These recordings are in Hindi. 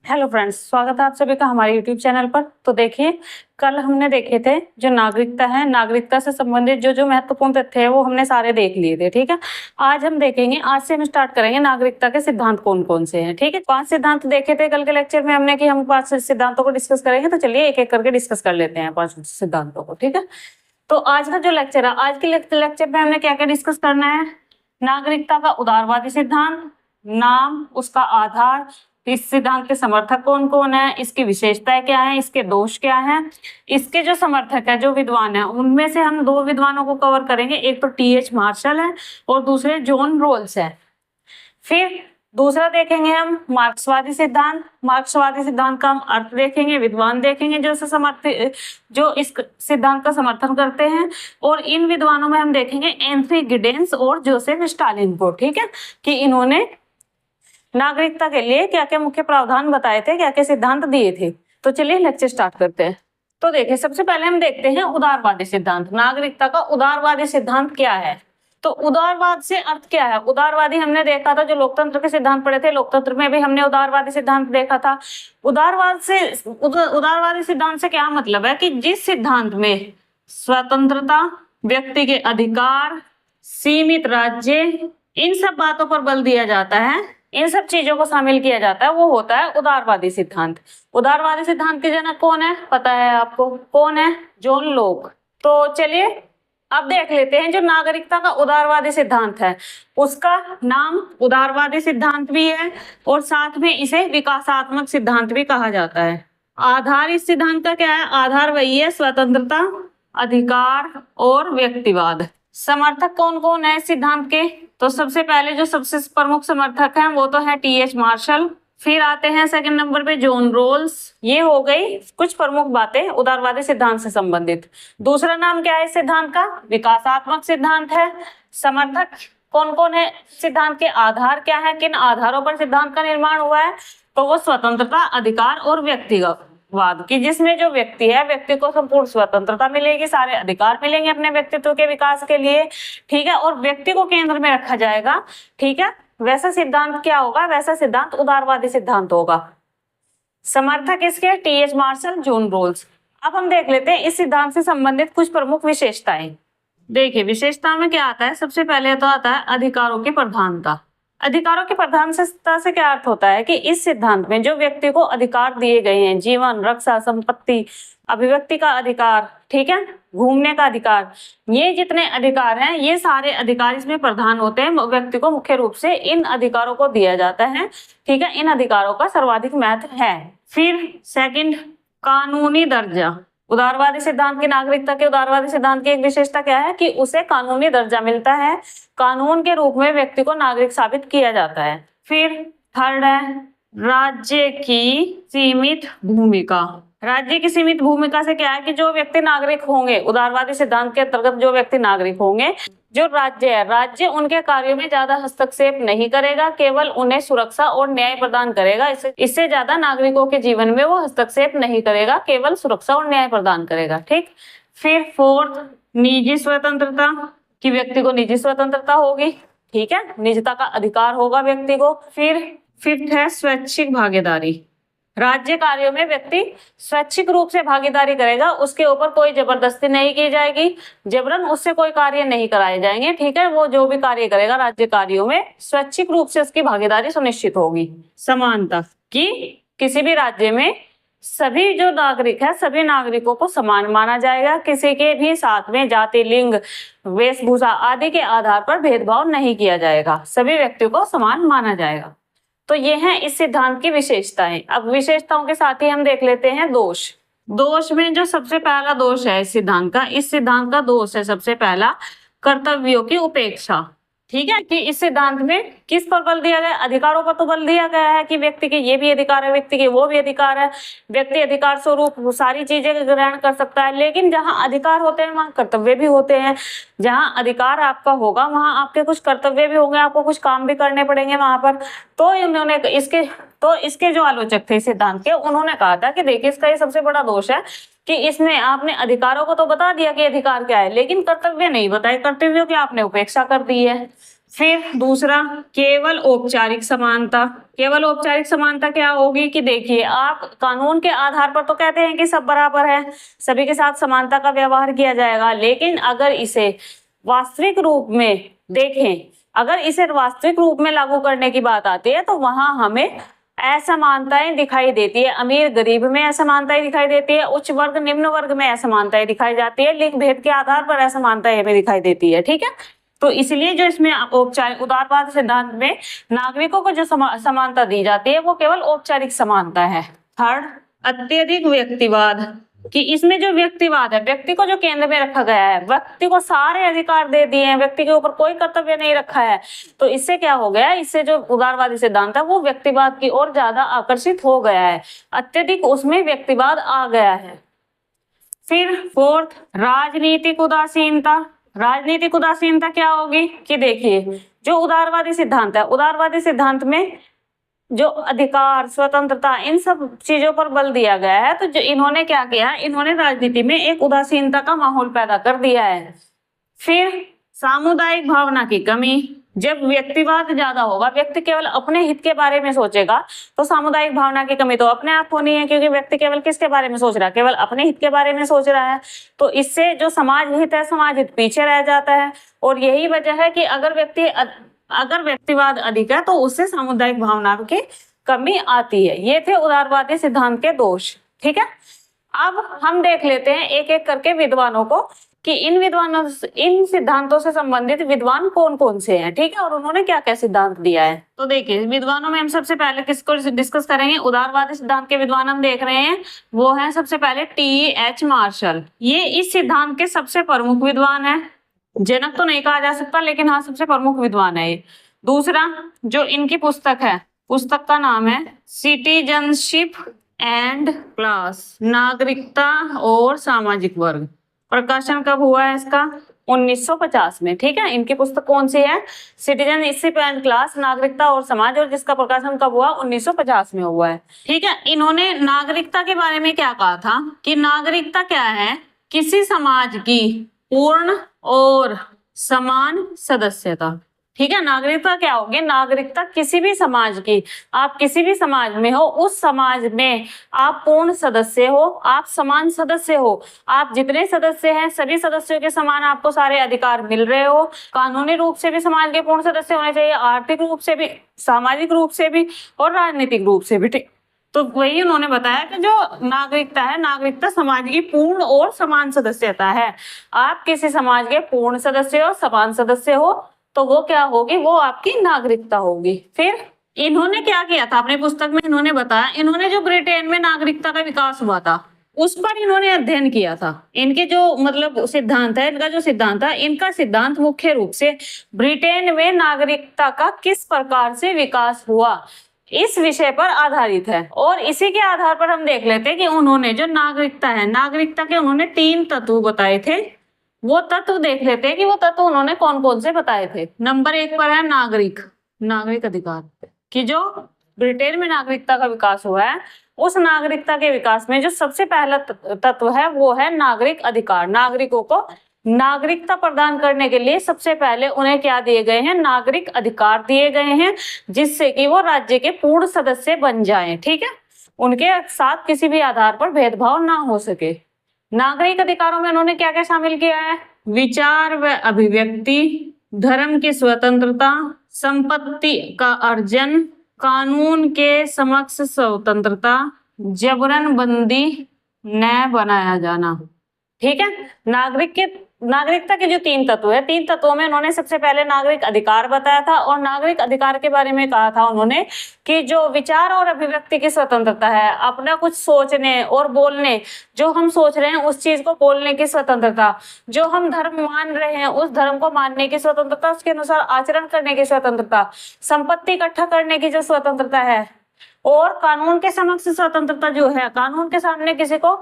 हेलो फ्रेंड्स, स्वागत है आप सभी का हमारे यूट्यूब चैनल पर। तो देखिए, कल हमने देखे थे जो नागरिकता है, नागरिकता से संबंधित जो जो महत्वपूर्ण तथ्य है वो हमने सारे देख लिए थे। ठीक है, आज हम देखेंगे, आज से हम स्टार्ट करेंगे नागरिकता के सिद्धांत कौन कौन से हैं। ठीक है, 5 सिद्धांत देखे थे कल के लेक्चर में हमने कि हम 5 सिद्धांतों को डिस्कस करेंगे। तो चलिए एक एक करके डिस्कस कर लेते हैं 5 सिद्धांतों को। ठीक है, तो आज का जो लेक्चर है, आज के लेक्चर में हमने क्या क्या डिस्कस करना है। नागरिकता का उदारवादी सिद्धांत, नाम, उसका आधार, इस सिद्धांत के समर्थक कौन कौन है, इसकी विशेषताएं क्या है, इसके दोष क्या है, इसके जो समर्थक है, जो विद्वान है, उनमें से हम 2 विद्वानों को कवर करेंगे। एक तो टी.एच. मार्शल है और दूसरे जॉन रोल्स है। फिर दूसरा देखेंगे हम मार्क्सवादी सिद्धांत। मार्क्सवादी सिद्धांत का हम अर्थ देखेंगे, विद्वान देखेंगे जो इस सिद्धांत का समर्थन करते हैं। और इन विद्वानों में हम देखेंगे एंथनी गिडेंस और जोसेफ स्टालिन को। ठीक है, कि इन्होंने नागरिकता के लिए क्या क्या मुख्य प्रावधान बताए थे, क्या क्या सिद्धांत दिए थे। तो चलिए लेक्चर स्टार्ट करते हैं। तो देखिए, सबसे पहले हम देखते हैं उदारवादी सिद्धांत। नागरिकता का उदारवादी सिद्धांत क्या है। तो उदारवाद से अर्थ क्या है। उदारवादी हमने देखा था, जो लोकतंत्र के सिद्धांत पढ़े थे, लोकतंत्र में भी हमने उदारवादी सिद्धांत देखा था। उदारवादी सिद्धांत से क्या मतलब है कि जिस सिद्धांत में स्वतंत्रता, व्यक्ति के अधिकार, सीमित राज्य, इन सब बातों पर बल दिया जाता है, इन सब चीजों को शामिल किया जाता है, वो होता है उदारवादी सिद्धांत। उदारवादी सिद्धांत के जनक कौन है, पता है आपको, कौन है, जॉन लोक। तो चलिए अब देख लेते हैं जो नागरिकता का उदारवादी सिद्धांत है, उसका नाम उदारवादी सिद्धांत भी है और साथ में इसे विकासात्मक सिद्धांत भी कहा जाता है। आधार इस सिद्धांत का क्या है, आधार वही है स्वतंत्रता, अधिकार और व्यक्तिवाद। समर्थक कौन कौन है इस सिद्धांत के। तो सबसे पहले जो सबसे प्रमुख समर्थक हैं वो तो है टी.एच. मार्शल। फिर आते हैं सेकंड नंबर पे जॉन रोल्स। ये हो गई कुछ प्रमुख बातें उदारवादी सिद्धांत से संबंधित। दूसरा नाम क्या है इस सिद्धांत का, विकासात्मक सिद्धांत है। समर्थक कौन कौन है सिद्धांत के, आधार क्या है, किन आधारों पर सिद्धांत का निर्माण हुआ है। तो वो स्वतंत्रता, अधिकार और व्यक्तिवाद की, जिसमें जो व्यक्ति है, व्यक्ति को संपूर्ण स्वतंत्रता मिलेगी, सारे अधिकार मिलेंगे अपने व्यक्तित्व के विकास के लिए। ठीक है, और व्यक्ति को केंद्र में रखा जाएगा। ठीक है, वैसा सिद्धांत क्या होगा, वैसा सिद्धांत उदारवादी सिद्धांत होगा। समर्थक इसके टी.एच. Martial, John roles. अब हम देख लेते हैं इस सिद्धांत से संबंधित कुछ प्रमुख विशेषताएं। देखिए, विशेषता में क्या आता है, सबसे पहले तो आता है अधिकारों की प्रधानता। अधिकारों की प्रधानता से क्या अर्थ होता है कि इस सिद्धांत में जो व्यक्ति को अधिकार दिए गए हैं, जीवन, रक्षा, संपत्ति, अभिव्यक्ति का अधिकार, ठीक है, घूमने का अधिकार, ये जितने अधिकार हैं, ये सारे अधिकार इसमें प्रधान होते हैं। व्यक्ति को मुख्य रूप से इन अधिकारों को दिया जाता है। ठीक है, इन अधिकारों का सर्वाधिक महत्व है। फिर सेकंड, कानूनी दर्जा। उदारवादी सिद्धांत की, नागरिकता के उदारवादी सिद्धांत की एक विशेषता क्या है कि उसे कानूनी दर्जा मिलता है, कानून के रूप में व्यक्ति को नागरिक साबित किया जाता है। फिर थर्ड है राज्य की सीमित भूमिका। राज्य की सीमित भूमिका से क्या है कि जो व्यक्ति नागरिक होंगे, उदारवादी सिद्धांत के अंतर्गत जो व्यक्ति नागरिक होंगे, जो राज्य है, राज्य उनके कार्यों में ज्यादा हस्तक्षेप नहीं करेगा, केवल उन्हें सुरक्षा और न्याय प्रदान करेगा। इससे ज्यादा नागरिकों के जीवन में वो हस्तक्षेप नहीं करेगा, केवल सुरक्षा और न्याय प्रदान करेगा। ठीक। फिर फोर्थ, निजी स्वतंत्रता, कि व्यक्ति को निजी स्वतंत्रता होगी। ठीक है, निजता का अधिकार होगा व्यक्ति को। फिर फिफ्थ है स्वैच्छिक भागीदारी। राज्य कार्यों में व्यक्ति स्वैच्छिक रूप से भागीदारी करेगा, उसके ऊपर कोई जबरदस्ती नहीं की जाएगी, जबरन उससे कोई कार्य नहीं कराए जाएंगे। ठीक है, वो जो भी कार्य करेगा राज्य कार्यों में, स्वैच्छिक रूप से उसकी भागीदारी सुनिश्चित होगी। समानता, कि किसी भी राज्य में सभी जो नागरिक है, सभी नागरिकों को समान माना जाएगा, किसी के भी साथ में जाति, लिंग, वेशभूषा आदि के आधार पर भेदभाव नहीं किया जाएगा, सभी व्यक्तियों को समान माना जाएगा। तो ये हैं इस सिद्धांत की विशेषताएं। अब विशेषताओं के साथ ही हम देख लेते हैं दोष। दोष में जो सबसे पहला दोष है इस सिद्धांत का दोष है सबसे पहला, कर्तव्यों की उपेक्षा। ठीक है, कि इस सिद्धांत में किस पर बल दिया गया, अधिकारों पर तो बल दिया गया है कि व्यक्ति के ये भी अधिकार है, व्यक्ति के वो भी अधिकार है, व्यक्ति अधिकार स्वरूप सारी चीजें ग्रहण कर सकता है। लेकिन जहाँ अधिकार होते हैं वहाँ कर्तव्य भी होते हैं, जहाँ अधिकार आपका होगा वहाँ आपके कुछ कर्तव्य भी होंगे, आपको कुछ काम भी करने पड़ेंगे वहां पर। तो इन्होंने इसके जो आलोचक थे सिद्धांत के, उन्होंने कहा था कि देखिए, इसका ये सबसे बड़ा दोष है कि इसमें आपने अधिकारों को तो बता दिया कि अधिकार क्या है, लेकिन कर्तव्य नहीं बताए, कर्तव्यों की आपने उपेक्षा कर दी है। फिर दूसरा, केवल औपचारिक समानता। केवल औपचारिक समानता क्या होगी कि देखिए, आप कानून के आधार पर तो कहते हैं कि सब बराबर है, सभी के साथ समानता का व्यवहार किया जाएगा, लेकिन अगर इसे वास्तविक रूप में देखें, अगर इसे वास्तविक रूप में लागू करने की बात आती है तो वहां हमें असमानताएं दिखाई देती है। अमीर गरीब में असमानताएं दिखाई देती है, उच्च वर्ग निम्न वर्ग में असमानताएं दिखाई जाती है, लिंग भेद के आधार पर असमानताएं हमें दिखाई देती है। ठीक है, तो इसलिए जो इसमें औपचारिक उदारवाद सिद्धांत में नागरिकों को जो समानता दी जाती है वो केवल औपचारिक समानता है। थर्ड, अत्यधिक व्यक्तिवाद, कि इसमें जो व्यक्तिवाद है, व्यक्ति को जो केंद्र में रखा गया है, व्यक्ति को सारे अधिकार दे दिए हैं, व्यक्ति के ऊपर कोई कर्तव्य नहीं रखा है, तो इससे क्या हो गया, इससे जो उदारवादी सिद्धांत है वो व्यक्तिवाद की ओर ज्यादा आकर्षित हो गया है, अत्यधिक उसमें व्यक्तिवाद आ गया है। फिर फोर्थ, राजनीतिक उदासीनता। राजनीतिक उदासीनता क्या होगी कि देखिए, जो उदारवादी सिद्धांत है, उदारवादी सिद्धांत में जो अधिकार, स्वतंत्रता, इन सब चीजों पर बल दिया गया है, तो जो इन्होंने क्या किया, इन्होंने राजनीति में एक उदासीनता का माहौल पैदा कर दिया है। फिर सामुदायिक भावना की कमी। जब व्यक्तिवाद ज्यादा होगा, व्यक्ति केवल अपने हित के बारे में सोचेगा, तो सामुदायिक भावना की कमी तो अपने आप होनी है, क्योंकि व्यक्ति केवल किसके बारे में सोच रहा है, केवल अपने हित के बारे में सोच रहा है। तो इससे जो समाज हित है, समाज हित पीछे रह जाता है, और यही वजह है कि अगर व्यक्तिवाद अधिक है तो उससे सामुदायिक भावना की कमी आती है। ये थे उदारवादी सिद्धांत के दोष। ठीक है, अब हम देख लेते हैं एक एक करके विद्वानों को कि इन सिद्धांतों से संबंधित विद्वान कौन कौन से हैं। ठीक है, और उन्होंने क्या क्या सिद्धांत दिया है। तो देखिए, विद्वानों में हम सबसे पहले किसको डिस्कस करेंगे, उदारवादी सिद्धांत के विद्वान हम देख रहे हैं, वो है सबसे पहले T.H. मार्शल। ये इस सिद्धांत के सबसे प्रमुख विद्वान है, जनक तो नहीं कहा जा सकता, लेकिन हाँ सबसे प्रमुख विद्वान है ये। दूसरा, जो इनकी पुस्तक है, पुस्तक का नाम है सिटीजनशिप एंड क्लास, नागरिकता और सामाजिक वर्ग। प्रकाशन कब हुआ है इसका, 1950 में। ठीक है, इनकी पुस्तक कौन सी है, सिटीजनशिप एंड क्लास, नागरिकता और समाज, और जिसका प्रकाशन कब हुआ, 1950 में हुआ है। ठीक है, इन्होंने नागरिकता के बारे में क्या कहा था कि नागरिकता क्या है, किसी समाज की पूर्ण और समान सदस्यता। ठीक है, नागरिकता क्या होगी, नागरिकता किसी भी समाज की, आप किसी भी समाज में हो, उस समाज में आप पूर्ण सदस्य हो, आप समान सदस्य हो, आप जितने सदस्य हैं सभी सदस्यों के समान आपको सारे अधिकार मिल रहे हो, कानूनी रूप से भी समाज के पूर्ण सदस्य होने चाहिए, आर्थिक रूप से भी, सामाजिक रूप से भी और राजनीतिक रूप से भी। ठीक, तो वही उन्होंने बताया कि जो नागरिकता है, नागरिकता समाज की पूर्ण और समान सदस्यता है। आप किसी समाज के पूर्ण सदस्य हो, समान सदस्य हो, तो वो क्या होगी, वो आपकी नागरिकता होगी। फिर इन्होंने क्या किया था अपनी पुस्तक में, इन्होंने बताया, इन्होंने जो ब्रिटेन में नागरिकता का विकास हुआ था उस पर इन्होंने अध्ययन किया था। इनके जो मतलब सिद्धांत है, इनका जो सिद्धांत है, इनका सिद्धांत मुख्य रूप से ब्रिटेन में नागरिकता का किस प्रकार से विकास हुआ इस विषय पर आधारित है। और इसी के आधार पर हम देख लेते हैं कि उन्होंने जो नागरिकता है, नागरिकता के उन्होंने 3 तत्व बताए थे। वो तत्व देख लेते हैं कि वो तत्व उन्होंने कौन कौन से बताए थे। नंबर 1 पर है नागरिक अधिकार, कि जो ब्रिटेन में नागरिकता का विकास हुआ है, उस नागरिकता के विकास में जो सबसे पहला तत्व है वो है नागरिक अधिकार। नागरिकों को नागरिकता प्रदान करने के लिए सबसे पहले उन्हें क्या दिए गए हैं, नागरिक अधिकार दिए गए हैं, जिससे कि वो राज्य के पूर्ण सदस्य बन जाएं। ठीक है, उनके साथ किसी भी आधार पर भेदभाव ना हो सके। नागरिक अधिकारों में उन्होंने क्या क्या शामिल किया है, विचार व अभिव्यक्ति, धर्म की स्वतंत्रता, संपत्ति का अर्जन, कानून के समक्ष स्वतंत्रता, जबरनबंदी न बनाया जाना। ठीक है, नागरिकता के जो 3 तत्व है, 3 तत्वों में उन्होंने सबसे पहले नागरिक अधिकार बताया था, और नागरिक अधिकार के बारे में कहा था उन्होंने कि जो विचार और अभिव्यक्ति की स्वतंत्रता है, अपना कुछ सोचने और बोलने, जो हम सोच रहे हैं उस चीज को बोलने की स्वतंत्रता, जो हम धर्म मान रहे हैं उस धर्म को मानने की स्वतंत्रता, उसके अनुसार आचरण करने की स्वतंत्रता, संपत्ति इकट्ठा करने की जो स्वतंत्रता है, और कानून के समक्ष स्वतंत्रता जो है, कानून के सामने किसी को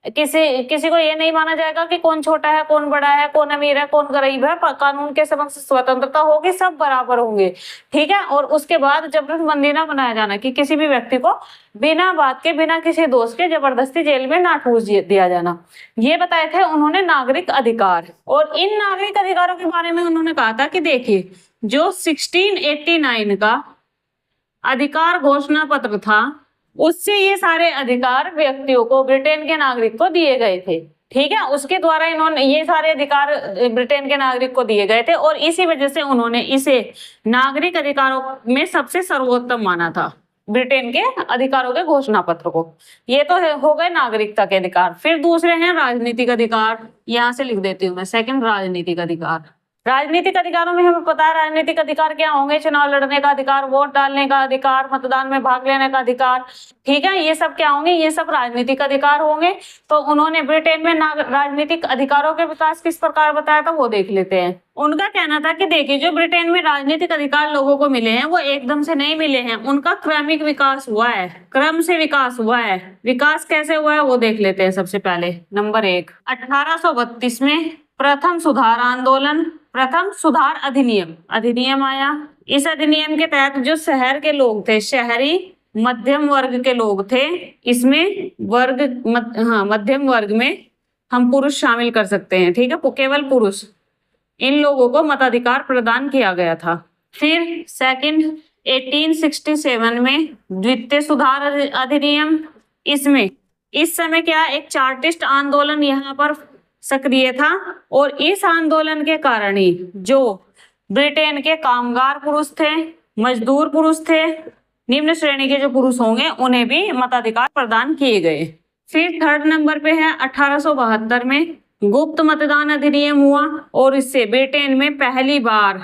किसी किसी को ये नहीं माना जाएगा कि कौन छोटा है, कौन बड़ा है, कौन अमीर है, कौन गरीब है। कानून के समक्ष स्वतंत्रता होगी, सब बराबर होंगे, ठीक है। और उसके बाद जबरदस्ती ना बनाया जाना कि किसी भी व्यक्ति को बिना बात के, बिना किसी दोष के जबरदस्ती जेल में ना ठूस दिया जाना। ये बताए थे उन्होंने नागरिक अधिकार। और इन नागरिक अधिकारों के बारे में उन्होंने कहा था कि देखिए, जो 1689 का अधिकार घोषणा पत्र था, उससे ये सारे अधिकार व्यक्तियों को, ब्रिटेन के नागरिक को दिए गए थे, ठीक है। उसके द्वारा इन्होंने ये सारे अधिकार ब्रिटेन के नागरिक को दिए गए थे, और इसी वजह से उन्होंने इसे नागरिक अधिकारों में सबसे सर्वोत्तम माना था, ब्रिटेन के अधिकारों के घोषणा पत्र को। ये तो हो गए नागरिकता के अधिकार। फिर दूसरे हैं राजनीतिक अधिकार। यहां से लिख देती हूँ मैं, सेकंड राजनीतिक अधिकार। राजनीतिक अधिकारों में हमें पता है राजनीतिक अधिकार क्या होंगे। चुनाव लड़ने का अधिकार, वोट डालने का अधिकार, मतदान में भाग लेने का अधिकार, ठीक है। ये सब क्या होंगे, ये सब राजनीतिक अधिकार होंगे। तो उन्होंने ब्रिटेन में राजनीतिक अधिकारों के विकास किस प्रकार बताया था, वो देख लेते हैं। उनका कहना था कि देखिए, जो ब्रिटेन में राजनीतिक अधिकार लोगों को मिले हैं, वो एकदम से नहीं मिले हैं, उनका क्रमिक विकास हुआ है, क्रम से विकास हुआ है। विकास कैसे हुआ है वो देख लेते हैं। सबसे पहले नंबर 1, 1832 में प्रथम सुधार आंदोलन, प्रथम सुधार अधिनियम आया। इस अधिनियम के तहत जो शहर के लोग थे, शहरी मध्यम वर्ग के लोग थे, इसमें मध्यम वर्ग में हम पुरुष शामिल कर सकते हैं, ठीक है, केवल पुरुष, इन लोगों को मताधिकार प्रदान किया गया था। फिर सेकंड 1867 में द्वितीय सुधार अधिनियम। इसमें इस समय क्या, एक चार्टिस्ट आंदोलन यहाँ पर सक्रिय था, और इस आंदोलन के कारण ही जो ब्रिटेन के कामगार पुरुष थे, मजदूर पुरुष थे, निम्न श्रेणी के जो पुरुष होंगे, उन्हें भी मताधिकार प्रदान किए गए। फिर थर्ड नंबर पे है 1872 में गुप्त मतदान अधिनियम हुआ, और इससे ब्रिटेन में पहली बार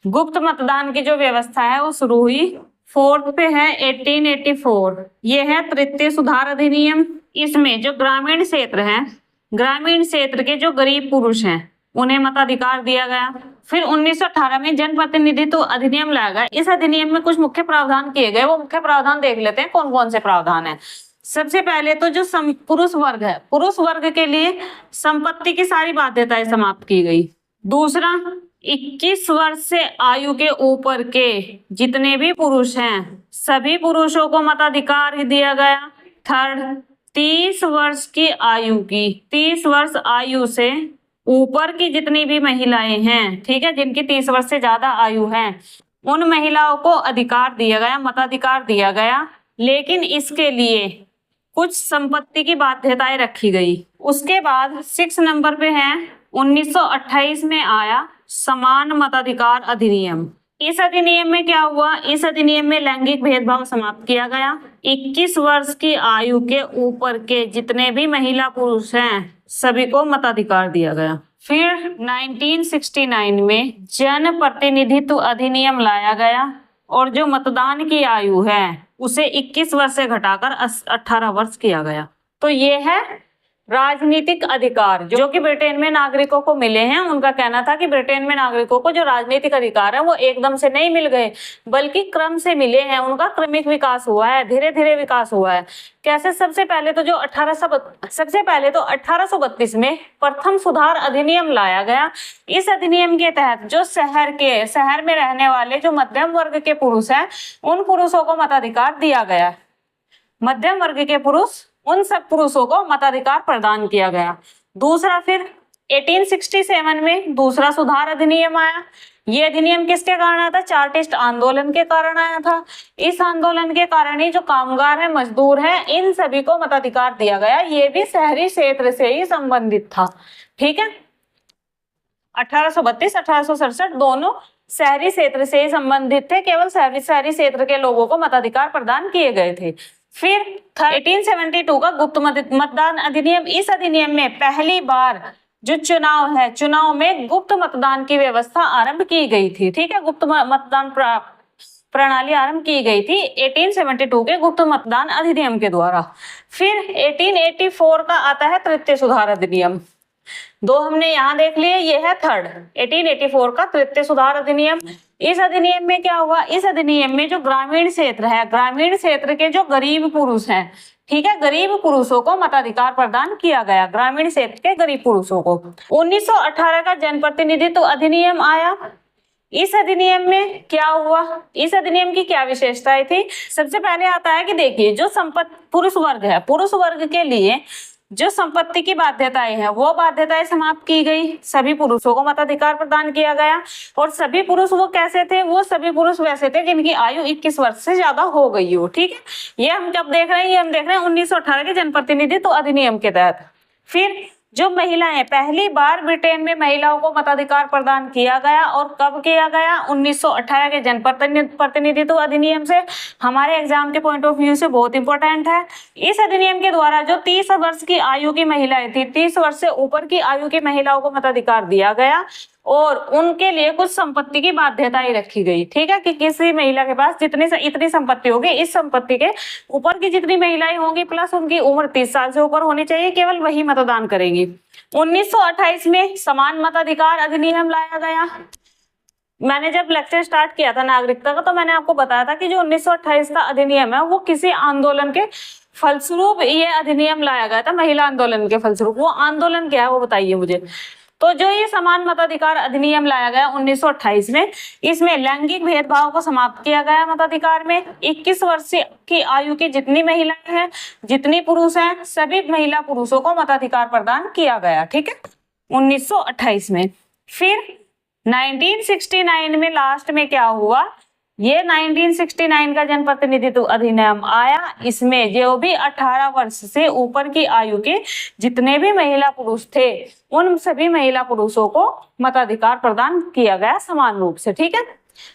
गुप्त मतदान की जो व्यवस्था है वो शुरू हुई। फोर्थ पे है 1884, ये है तृतीय सुधार अधिनियम। इसमें जो ग्रामीण क्षेत्र है, ग्रामीण क्षेत्र के जो गरीब पुरुष हैं, उन्हें मताधिकार दिया गया। फिर 1918 में जनप्रतिनिधित्व अधिनियम लाया गया। इस अधिनियम में कुछ मुख्य प्रावधान किए गए, वो मुख्य प्रावधान देख लेते हैं कौन कौन से प्रावधान है। सबसे पहले तो जो पुरुष वर्ग है, पुरुष वर्ग के लिए संपत्ति की सारी बाध्यताएं समाप्त की गई। दूसरा, 21 वर्ष से आयु के ऊपर के जितने भी पुरुष हैं, सभी पुरुषों को मताधिकार दिया गया। थर्ड, 30 वर्ष आयु से ऊपर की जितनी भी महिलाएं हैं, ठीक है, जिनकी 30 वर्ष से ज्यादा आयु है, उन महिलाओं को अधिकार दिया गया, मताधिकार दिया गया। लेकिन इसके लिए कुछ संपत्ति की बाध्यताएं रखी गई। उसके बाद 6 नंबर पे है 1928 में आया समान मताधिकार अधिनियम। इस अधिनियम में क्या हुआ, इस अधिनियम में लैंगिक भेदभाव समाप्त किया गया। 21 वर्ष की आयु के ऊपर के जितने भी महिला पुरुष हैं, सभी को मताधिकार दिया गया। फिर 1969 में जन प्रतिनिधित्व अधिनियम लाया गया, और जो मतदान की आयु है उसे 21 वर्ष से घटाकर 18 वर्ष किया गया। तो ये है राजनीतिक अधिकार जो कि ब्रिटेन में नागरिकों को मिले हैं। उनका कहना था कि ब्रिटेन में नागरिकों को जो राजनीतिक अधिकार है वो एकदम से नहीं मिल गए, बल्कि क्रम से मिले हैं। उनका क्रमिक विकास हुआ है, धीरे धीरे विकास हुआ है। कैसे? सबसे पहले तो 1832 में प्रथम सुधार अधिनियम लाया गया। इस अधिनियम के तहत जो शहर में रहने वाले जो मध्यम वर्ग के पुरुष हैं, उन पुरुषों को मताधिकार दिया गया। मध्यम वर्ग के पुरुष, उन सब पुरुषों को मताधिकार प्रदान किया गया। दूसरा, फिर 1867 में दूसरा सुधार अधिनियम आया। ये अधिनियम किसके कारण आया था? चार्टिस्ट आंदोलन के कारण आया था। इस आंदोलन के कारण ही जो कामगार है, मजदूर हैं, इन सभी को मताधिकार दिया गया। ये भी शहरी क्षेत्र से ही संबंधित था। ठीक है, 1832, 1867 दोनों शहरी क्षेत्र से ही संबंधित थे। केवल शहरी क्षेत्र के लोगों को मताधिकार प्रदान किए गए थे। फिर 1872 का गुप्त मतदान अधिनियम। इस अधिनियम में पहली बार जो चुनाव है, चुनाव में गुप्त मतदान की व्यवस्था आरंभ की गई थी। ठीक है, गुप्त मतदान प्रणाली आरंभ की गई थी 1872 के गुप्त मतदान अधिनियम के द्वारा। फिर 1884 का आता है तृतीय सुधार अधिनियम। दो हमने यहाँ देख लिए, ये है थर्ड 1884 का तृतीय सुधार अधिनियम। इस अधिनियम में क्या हुआ, इस अधिनियम में जो ग्रामीण क्षेत्र है, ग्रामीण क्षेत्र के जो गरीब पुरुष हैं, ठीक है, गरीब पुरुषों को मताधिकार प्रदान किया गया, ग्रामीण क्षेत्र के गरीब पुरुषों को। 1918 का जनप्रतिनिधित्व अधिनियम आया। इस अधिनियम में क्या हुआ, इस अधिनियम की क्या विशेषताएं थी? सबसे पहले आता है कि देखिए, जो संपत्ति पुरुष वर्ग है, पुरुष वर्ग के लिए जो संपत्ति की बाध्यताएं हैं, वो बाध्यताएं समाप्त की गई, सभी पुरुषों को मताधिकार प्रदान किया गया। और सभी पुरुष वो कैसे थे, वो सभी पुरुष वैसे थे जिनकी आयु 21 वर्ष से ज्यादा हो गई हो, ठीक है। ये हम जब देख रहे हैं, ये हम देख रहे हैं 1918 के जनप्रतिनिधित्व अधिनियम के तहत। फिर जो महिलाएं, पहली बार ब्रिटेन में महिलाओं को मताधिकार प्रदान किया गया, और कब किया गया? 1918 के जनप्रतिनिधित्व अधिनियम से। हमारे एग्जाम के पॉइंट ऑफ व्यू से बहुत इंपॉर्टेंट है। इस अधिनियम के द्वारा जो 30 वर्ष की आयु की महिलाएं थी, 30 वर्ष से ऊपर की आयु की महिलाओं को मताधिकार दिया गया, और उनके लिए कुछ संपत्ति की बाध्यताएं रखी गई, ठीक है, कि किसी महिला के पास इतनी संपत्ति होगी, इस संपत्ति के ऊपर की जितनी महिलाएं होंगी प्लस उनकी उम्र 30 साल से ऊपर होनी चाहिए, केवल वही मतदान करेंगी। 1928 में समान मताधिकार अधिनियम लाया गया। मैंने जब लेक्चर स्टार्ट किया था नागरिकता का, तो मैंने आपको बताया था कि जो 1928 का अधिनियम है, वो किसी आंदोलन के फलस्वरूप ये अधिनियम लाया गया था, महिला आंदोलन के फलस्वरूप। वो आंदोलन क्या है वो बताइए मुझे। तो जो ये समान मताधिकार अधिनियम लाया गया 1928 में, इसमें लैंगिक भेदभाव को समाप्त किया गया मताधिकार में। 21 वर्ष की आयु की जितनी महिलाएं हैं, जितनी पुरुष हैं, सभी महिला पुरुषों को मताधिकार प्रदान किया गया, ठीक है, 1928 में। फिर 1969 में लास्ट में क्या हुआ, ये 1969 का जनप्रतिनिधित्व अधिनियम आया। इसमें जो भी 18 वर्ष से ऊपर की आयु के जितने भी महिला पुरुष थे, उन सभी महिला पुरुषों को मताधिकार प्रदान किया गया समान रूप से, ठीक है।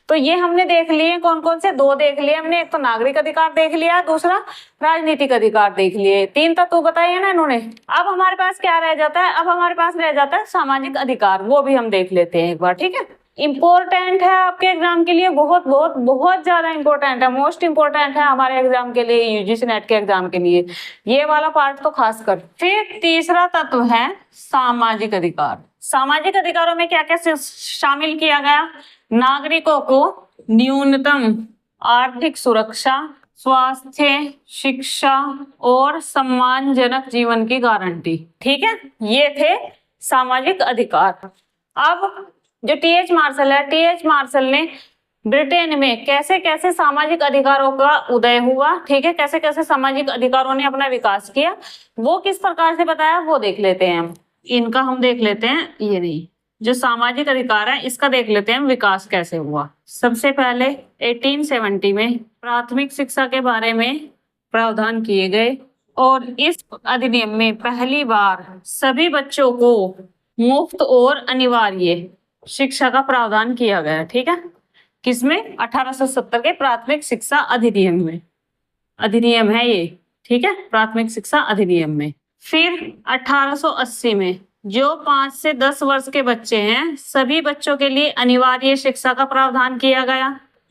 तो ये हमने देख लिए कौन कौन से, दो देख लिए हमने, एक तो नागरिक अधिकार देख लिया, दूसरा राजनीतिक अधिकार देख लिए। 3 तत्व बताइए ना इन्होंने। अब हमारे पास क्या रह जाता है, अब हमारे पास रह जाता है सामाजिक अधिकार, वो भी हम देख लेते हैं एक बार, ठीक है। इम्पोर्टेंट है आपके एग्जाम के लिए, बहुत बहुत बहुत ज्यादा इम्पोर्टेंट है, मोस्ट इम्पोर्टेंट है हमारे एग्जाम के लिए, यूजीसी नेट के एग्जाम के लिए, ये वाला पार्ट तो खासकर। फिर तीसरा तत्व है सामाजिक अधिकार। सामाजिक अधिकारों में क्या क्या शामिल किया गया? नागरिकों को न्यूनतम आर्थिक सुरक्षा, स्वास्थ्य, शिक्षा और सम्मानजनक जीवन की गारंटी, ठीक है, ये थे सामाजिक अधिकार। अब जो टीएच मार्शल है, टीएच मार्शल ने ब्रिटेन में कैसे कैसे सामाजिक अधिकारों का उदय हुआ, ठीक है, कैसे कैसे सामाजिक अधिकारों ने अपना विकास किया, वो किस प्रकार से बताया वो देख लेते हैं हम। इनका हम देख लेते हैं, ये नहीं, जो सामाजिक अधिकार है इसका देख लेते हैं विकास कैसे हुआ। सबसे पहले 1870 में प्राथमिक शिक्षा के बारे में प्रावधान किए गए, और इस अधिनियम में पहली बार सभी बच्चों को मुफ्त और अनिवार्य शिक्षा का प्रावधान किया गया, ठीक है, किसमें? 1870 के प्राथमिक शिक्षा अधिनियम में, अधिनियम है ये, ठीक है, प्राथमिक शिक्षा अधिनियम में। फिर 1880 में जो 5 से 10 वर्ष के बच्चे हैं, सभी बच्चों के लिए अनिवार्य शिक्षा का प्रावधान किया गया।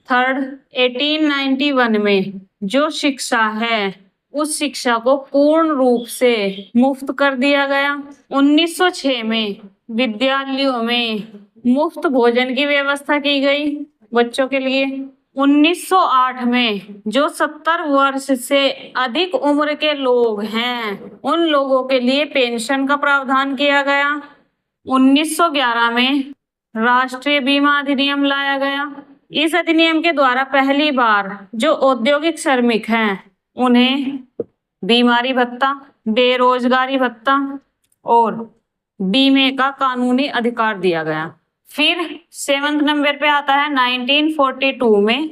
थर्ड, 1891 में जो शिक्षा है उस शिक्षा को पूर्ण रूप से मुफ्त कर दिया गया। 1906 में विद्यालयों में मुफ्त भोजन की व्यवस्था की गई बच्चों के लिए। 1908 में जो 70 वर्ष से अधिक उम्र के लोग हैं, उन लोगों के लिए पेंशन का प्रावधान किया गया। 1911 में राष्ट्रीय बीमा अधिनियम लाया गया। इस अधिनियम के द्वारा पहली बार जो औद्योगिक श्रमिक हैं उन्हें बीमारी भत्ता, बेरोजगारी भत्ता और बीमे का कानूनी अधिकार दिया गया। फिर 7वें नंबर पे आता है 1942 में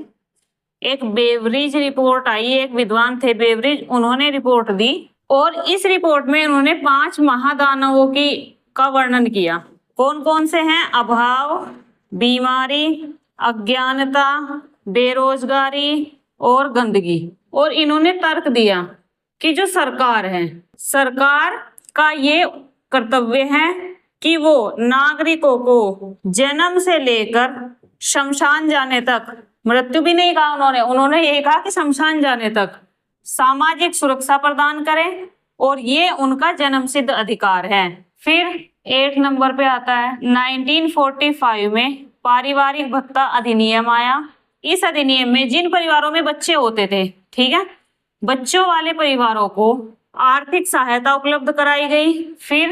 एक बेवरिज रिपोर्ट आई, एक विद्वान थे बेवरिज, उन्होंने रिपोर्ट दी और इस रिपोर्ट में उन्होंने 5 महादानवों का वर्णन किया। कौन कौन से हैं? अभाव, बीमारी, अज्ञानता, बेरोजगारी और गंदगी। और इन्होंने तर्क दिया कि जो सरकार है, सरकार का ये कर्तव्य है कि वो नागरिकों को जन्म से लेकर शमशान जाने तक, मृत्यु भी नहीं कहा उन्होंने यही कहा कि शमशान जाने तक सामाजिक सुरक्षा प्रदान करें, और ये उनका जन्मसिद्ध अधिकार है। फिर 8 नंबर पे आता है 1945 में पारिवारिक भत्ता अधिनियम आया। इस अधिनियम में जिन परिवारों में बच्चे होते थे, ठीक है, बच्चों वाले परिवारों को आर्थिक सहायता उपलब्ध कराई गई। फिर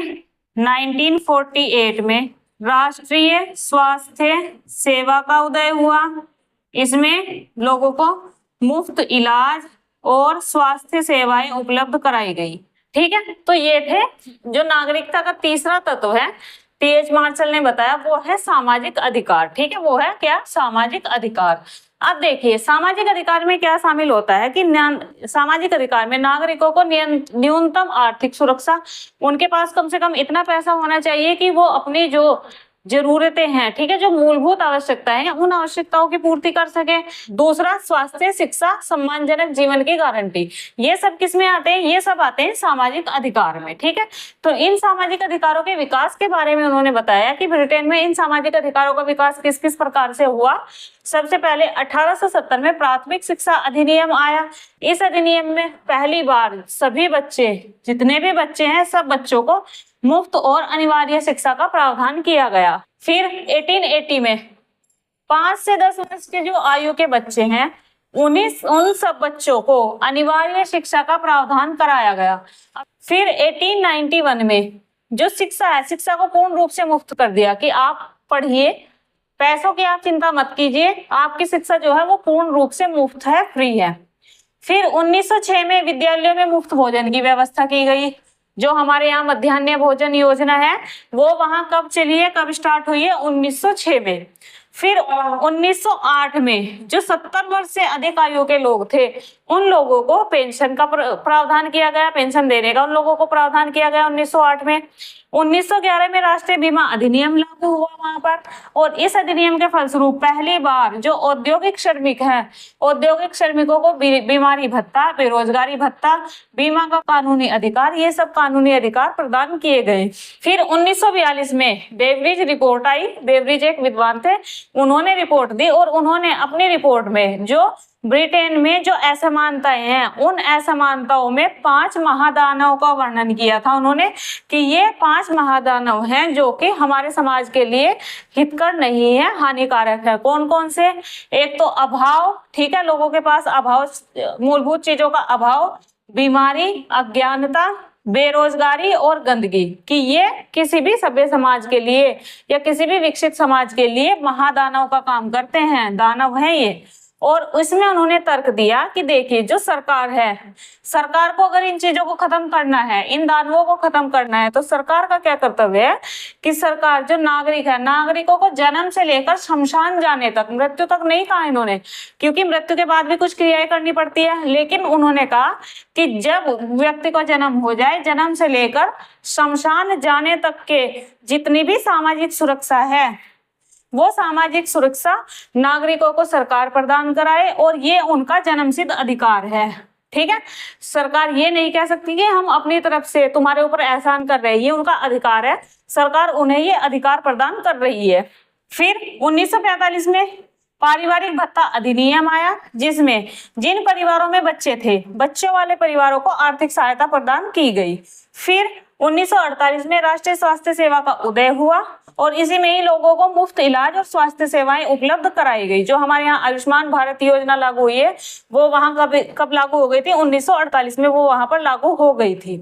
1948 में राष्ट्रीय स्वास्थ्य सेवा का उदय हुआ। इसमें लोगों को मुफ्त इलाज और स्वास्थ्य सेवाएं उपलब्ध कराई गई। ठीक है, तो ये थे जो नागरिकता का तीसरा तत्व है, टी.एच. मार्शल ने बताया, वो है सामाजिक अधिकार। ठीक है, वो है क्या? सामाजिक अधिकार। अब देखिए सामाजिक अधिकार में क्या शामिल होता है कि सामाजिक अधिकार में नागरिकों को न्यूनतम आर्थिक सुरक्षा, उनके पास कम से कम इतना पैसा होना चाहिए कि वो अपनी जो जरूरतें हैं, ठीक है, जो मूलभूत आवश्यकताएं हैं, उन आवश्यकताओं की पूर्ति कर सके। दूसरा, स्वास्थ्य, शिक्षा, सम्मानजनक जीवन की गारंटी। ये सब किस में आते हैं? ये सब आते हैं सामाजिक अधिकार में। ठीक है, तो इन सामाजिक अधिकारों के विकास के बारे में उन्होंने बताया कि ब्रिटेन में इन सामाजिक अधिकारों का विकास किस किस प्रकार से हुआ। सबसे पहले 1870 में प्राथमिक शिक्षा अधिनियम आया। इस अधिनियम में पहली बार सभी बच्चे, जितने भी बच्चे हैं, सब बच्चों को मुफ्त और अनिवार्य शिक्षा का प्रावधान किया गया। फिर 1880 में 5 से 10 वर्ष के जो आयु के बच्चे हैं, उन सब बच्चों को अनिवार्य शिक्षा का प्रावधान कराया गया। फिर 1891 में जो शिक्षा है, शिक्षा को पूर्ण रूप से मुफ्त कर दिया कि आप पढ़िए, पैसों की आप चिंता मत कीजिए, आपकी शिक्षा जो है वो पूर्ण रूप से मुफ्त है, फ्री है। फिर 1906 में विद्यालयों में मुफ्त भोजन की व्यवस्था की गई। जो हमारे यहाँ मध्याह्न भोजन योजना है वो वहां कब चली है, कब स्टार्ट हुई है? 1906 में। फिर 1908 में जो 70 वर्ष से अधिक आयु के लोग थे, उन लोगों को पेंशन का प्रावधान किया गया, पेंशन देने का उन लोगों को प्रावधान किया गया 1908 में। 1911 में राष्ट्रीय बीमा अधिनियम लागू हुआ वहां पर, और इस अधिनियम के फलस्वरूप पहली बार जो औद्योगिक श्रमिक हैं, औद्योगिक श्रमिकों को बीमारी भत्ता, बेरोजगारी भत्ता, बीमा का कानूनी अधिकार, ये सब कानूनी अधिकार प्रदान किए गए। फिर 1942 में बेवरिज रिपोर्ट आई। बेवरिज एक विद्वान थे, उन्होंने रिपोर्ट दी और उन्होंने अपनी रिपोर्ट में जो ब्रिटेन में जो असमानताएं हैं, उन असमानताओं में 5 महादानव का वर्णन किया था उन्होंने, कि ये 5 महादानव हैं जो कि हमारे समाज के लिए हितकर नहीं है, हानिकारक है। कौन कौन से? एक तो अभाव, ठीक है, लोगों के पास अभाव, मूलभूत चीजों का अभाव, बीमारी, अज्ञानता, बेरोजगारी और गंदगी, कि ये किसी भी सभ्य समाज के लिए या किसी भी विकसित समाज के लिए महादानव का काम करते हैं, दानव हैं ये। और इसमें उन्होंने तर्क दिया कि देखिए जो सरकार है, सरकार को अगर इन चीजों को खत्म करना है, इन दानवों को खत्म करना है, तो सरकार का क्या कर्तव्य है कि सरकार जो नागरिक है, नागरिकों को जन्म से लेकर शमशान जाने तक, मृत्यु तक नहीं कहा इन्होंने, क्योंकि मृत्यु के बाद भी कुछ क्रियाएं करनी पड़ती है, लेकिन उन्होंने कहा कि जब व्यक्ति का जन्म हो जाए, जन्म से लेकर शमशान जाने तक के जितनी भी सामाजिक सुरक्षा है, वो सामाजिक सुरक्षा नागरिकों को सरकार प्रदान कराए, और ये उनका जन्मसिद्ध अधिकार है। ठीक है, सरकार ये नहीं कह सकती कि हम अपनी तरफ से तुम्हारे ऊपर एहसान कर रहे हैं, ये उनका अधिकार है, सरकार उन्हें ये अधिकार प्रदान कर रही है। फिर 1945 में पारिवारिक भत्ता अधिनियम आया, जिसमें जिन परिवारों में बच्चे थे, बच्चों वाले परिवारों को आर्थिक सहायता प्रदान की गई। फिर 1948 में राष्ट्रीय स्वास्थ्य सेवा का उदय हुआ, और इसी में ही लोगों को मुफ्त इलाज और स्वास्थ्य सेवाएं उपलब्ध कराई गई। जो हमारे यहाँ आयुष्मान भारत योजना लागू हुई है, वो वहां कब लागू हो गई थी? 1948 में वो वहां पर लागू हो गई थी।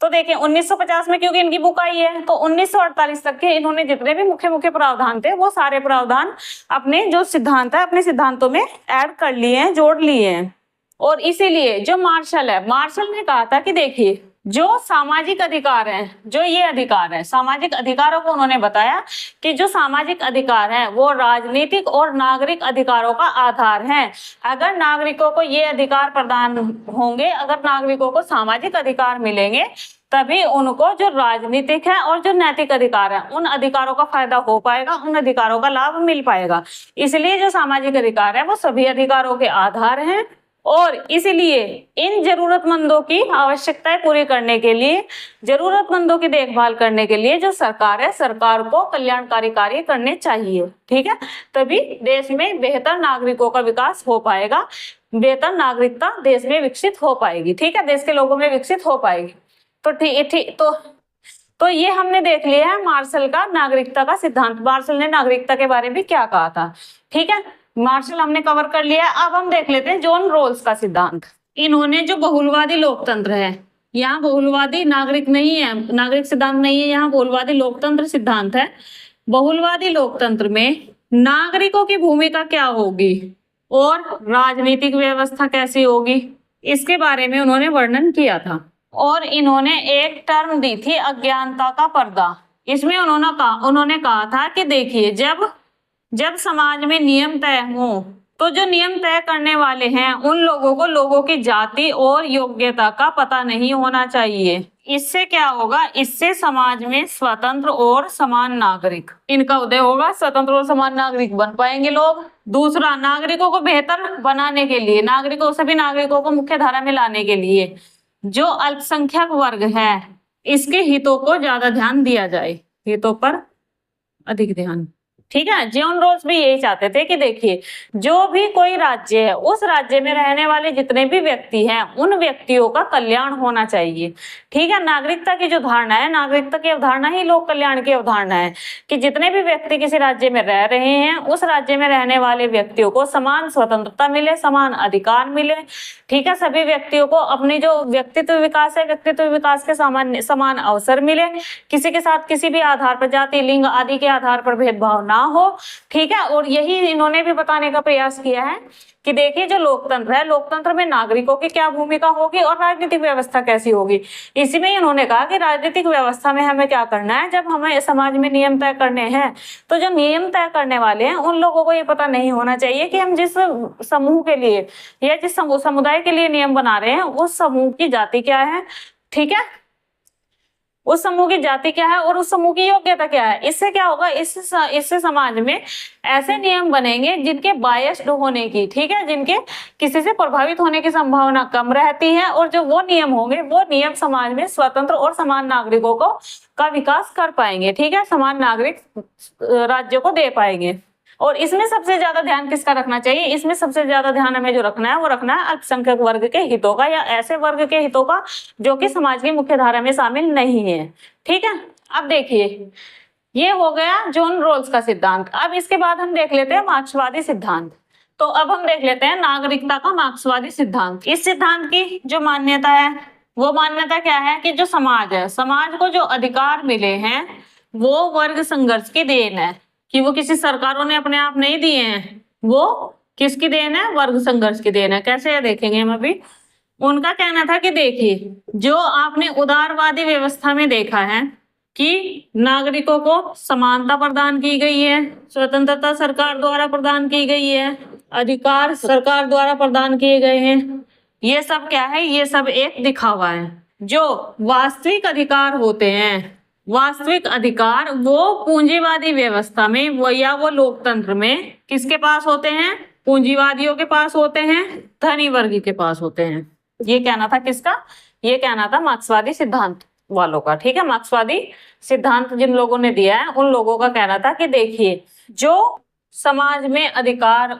तो देखिए 1950 में क्योंकि इनकी बुक आई है, तो 1948 तक के इन्होंने जितने भी मुख्य मुख्य प्रावधान थे, वो सारे प्रावधान अपने जो सिद्धांत है, अपने सिद्धांतों में ऐड कर लिए हैं, जोड़ लिए हैं। और इसीलिए जो मार्शल है, मार्शल ने कहा था कि देखिए जो सामाजिक अधिकार है, जो ये अधिकार है, सामाजिक अधिकारों को उन्होंने बताया कि जो सामाजिक अधिकार है वो राजनीतिक और नागरिक अधिकारों का आधार है। अगर नागरिकों को ये अधिकार प्रदान होंगे, अगर नागरिकों को सामाजिक अधिकार मिलेंगे, तभी उनको जो राजनीतिक है और जो नैतिक अधिकार है, उन अधिकारों का फायदा हो पाएगा, उन अधिकारों का लाभ मिल पाएगा। इसलिए जो सामाजिक अधिकार है वो सभी अधिकारों के आधार हैं, और इसलिए इन जरूरतमंदों की आवश्यकताएं पूरी करने के लिए, जरूरतमंदों की देखभाल करने के लिए जो सरकार है, सरकार को कल्याणकारी कार्य करने चाहिए। ठीक है, तभी देश में बेहतर नागरिकों का विकास हो पाएगा, बेहतर नागरिकता देश में विकसित हो पाएगी। ठीक है, देश के लोगों में विकसित हो पाएगी। तो ठीक तो ये हमने देख लिया है मार्शल का नागरिकता का सिद्धांत। मार्शल ने नागरिकता के बारे में क्या कहा था। ठीक है, मार्शल हमने कवर कर लिया। अब हम देख लेते हैं जॉन रॉल्स का सिद्धांत। इन्होंने जो बहुलवादी लोकतंत्र है, यहाँ बहुलवादी नागरिक नहीं है, नागरिक सिद्धांत नहीं है, यहाँ बहुलवादी लोकतंत्र सिद्धांत है। बहुलवादी लोकतंत्र में नागरिकों की भूमिका क्या होगी और राजनीतिक व्यवस्था कैसी होगी, इसके बारे में उन्होंने वर्णन किया था। और इन्होंने एक टर्म दी थी अज्ञानता का पर्दा। इसमें उन्होंने कहा था कि देखिए, जब समाज में नियम तय हो तो जो नियम तय करने वाले हैं उन लोगों को लोगों की जाति और योग्यता का पता नहीं होना चाहिए। इससे क्या होगा, इससे समाज में स्वतंत्र और समान नागरिक इनका उदय होगा, स्वतंत्र और समान नागरिक बन पाएंगे लोग। दूसरा, नागरिकों को बेहतर बनाने के लिए, सभी नागरिकों को मुख्य धारा में लाने के लिए जो अल्पसंख्यक वर्ग है इसके हितों को ज्यादा ध्यान दिया जाए, हितों पर अधिक ध्यान। ठीक है, जॉन रॉल्स भी यही चाहते थे कि देखिए, जो भी कोई राज्य है उस राज्य में रहने वाले जितने भी व्यक्ति हैं उन व्यक्तियों का कल्याण होना चाहिए। ठीक है, नागरिकता की जो धारणा है, नागरिकता की अवधारणा ही लोक कल्याण की अवधारणा है कि जितने भी व्यक्ति किसी राज्य में रह रहे हैं उस राज्य में रहने वाले व्यक्तियों को समान स्वतंत्रता मिले, समान अधिकार मिले। ठीक है, सभी व्यक्तियों को अपनी जो व्यक्तित्व विकास है, व्यक्तित्व विकास के समान अवसर मिले, किसी के साथ किसी भी आधार पर, जाति, लिंग आदि के आधार पर भेदभाव ना हो। ठीक है, और यही इन्होंने भी बताने का प्रयास किया है कि देखिए, जो लोकतंत्र है, लोकतंत्र में नागरिकों की क्या भूमिका होगी और राजनीतिक व्यवस्था कैसी होगी। इसी में इन्होंने कहा कि राजनीतिक व्यवस्था में हमें क्या करना है, जब हमें समाज में नियम तय करने हैं तो जो नियम तय करने वाले हैं उन लोगों को ये पता नहीं होना चाहिए कि हम जिस समूह के लिए या जिस समुदाय के लिए नियम बना रहे हैं उस समूह की जाति क्या है। ठीक है, उस समूह की जाति क्या है और उस समूह की योग्यता क्या है। इससे क्या होगा, इससे समाज में ऐसे नियम बनेंगे जिनके बायस्ड होने की, ठीक है, जिनके किसी से प्रभावित होने की संभावना कम रहती है, और जो वो नियम होंगे वो नियम समाज में स्वतंत्र और समान नागरिकों को का विकास कर पाएंगे। ठीक है, समान नागरिक राज्य को दे पाएंगे। और इसमें सबसे ज्यादा ध्यान किसका रखना चाहिए, इसमें सबसे ज्यादा ध्यान हमें जो रखना है वो रखना है अल्पसंख्यक वर्ग के हितों का, या ऐसे वर्ग के हितों का जो कि समाज की मुख्य धारा में शामिल नहीं है। ठीक है, अब देखिए, ये हो गया जॉन रॉल्स का सिद्धांत। अब इसके बाद हम देख लेते हैं मार्क्सवादी सिद्धांत। तो अब हम देख लेते हैं नागरिकता का मार्क्सवादी सिद्धांत। इस सिद्धांत की जो मान्यता है वो मान्यता क्या है कि जो समाज है, समाज को जो अधिकार मिले हैं वो वर्ग संघर्ष की देन है, कि वो किसी सरकारों ने अपने आप नहीं दिए हैं, वो किसकी देन है, वर्ग संघर्ष की देन है। कैसे देखेंगे हम अभी। उनका कहना था कि देखिए, जो आपने उदारवादी व्यवस्था में देखा है कि नागरिकों को समानता प्रदान की गई है, स्वतंत्रता सरकार द्वारा प्रदान की गई है, अधिकार सरकार द्वारा प्रदान किए गए हैं, ये सब क्या है, ये सब एक दिखावा है। जो वास्तविक अधिकार होते हैं, वास्तविक अधिकार वो पूंजीवादी व्यवस्था में वो या वो लोकतंत्र में किसके पास होते हैं, पूंजीवादियों के पास होते हैं, धनी वर्ग के पास होते हैं। ये कहना था किसका, ये कहना था मार्क्सवादी सिद्धांत वालों का। ठीक है, मार्क्सवादी सिद्धांत जिन लोगों ने दिया है उन लोगों का कहना था कि देखिए, जो समाज में अधिकार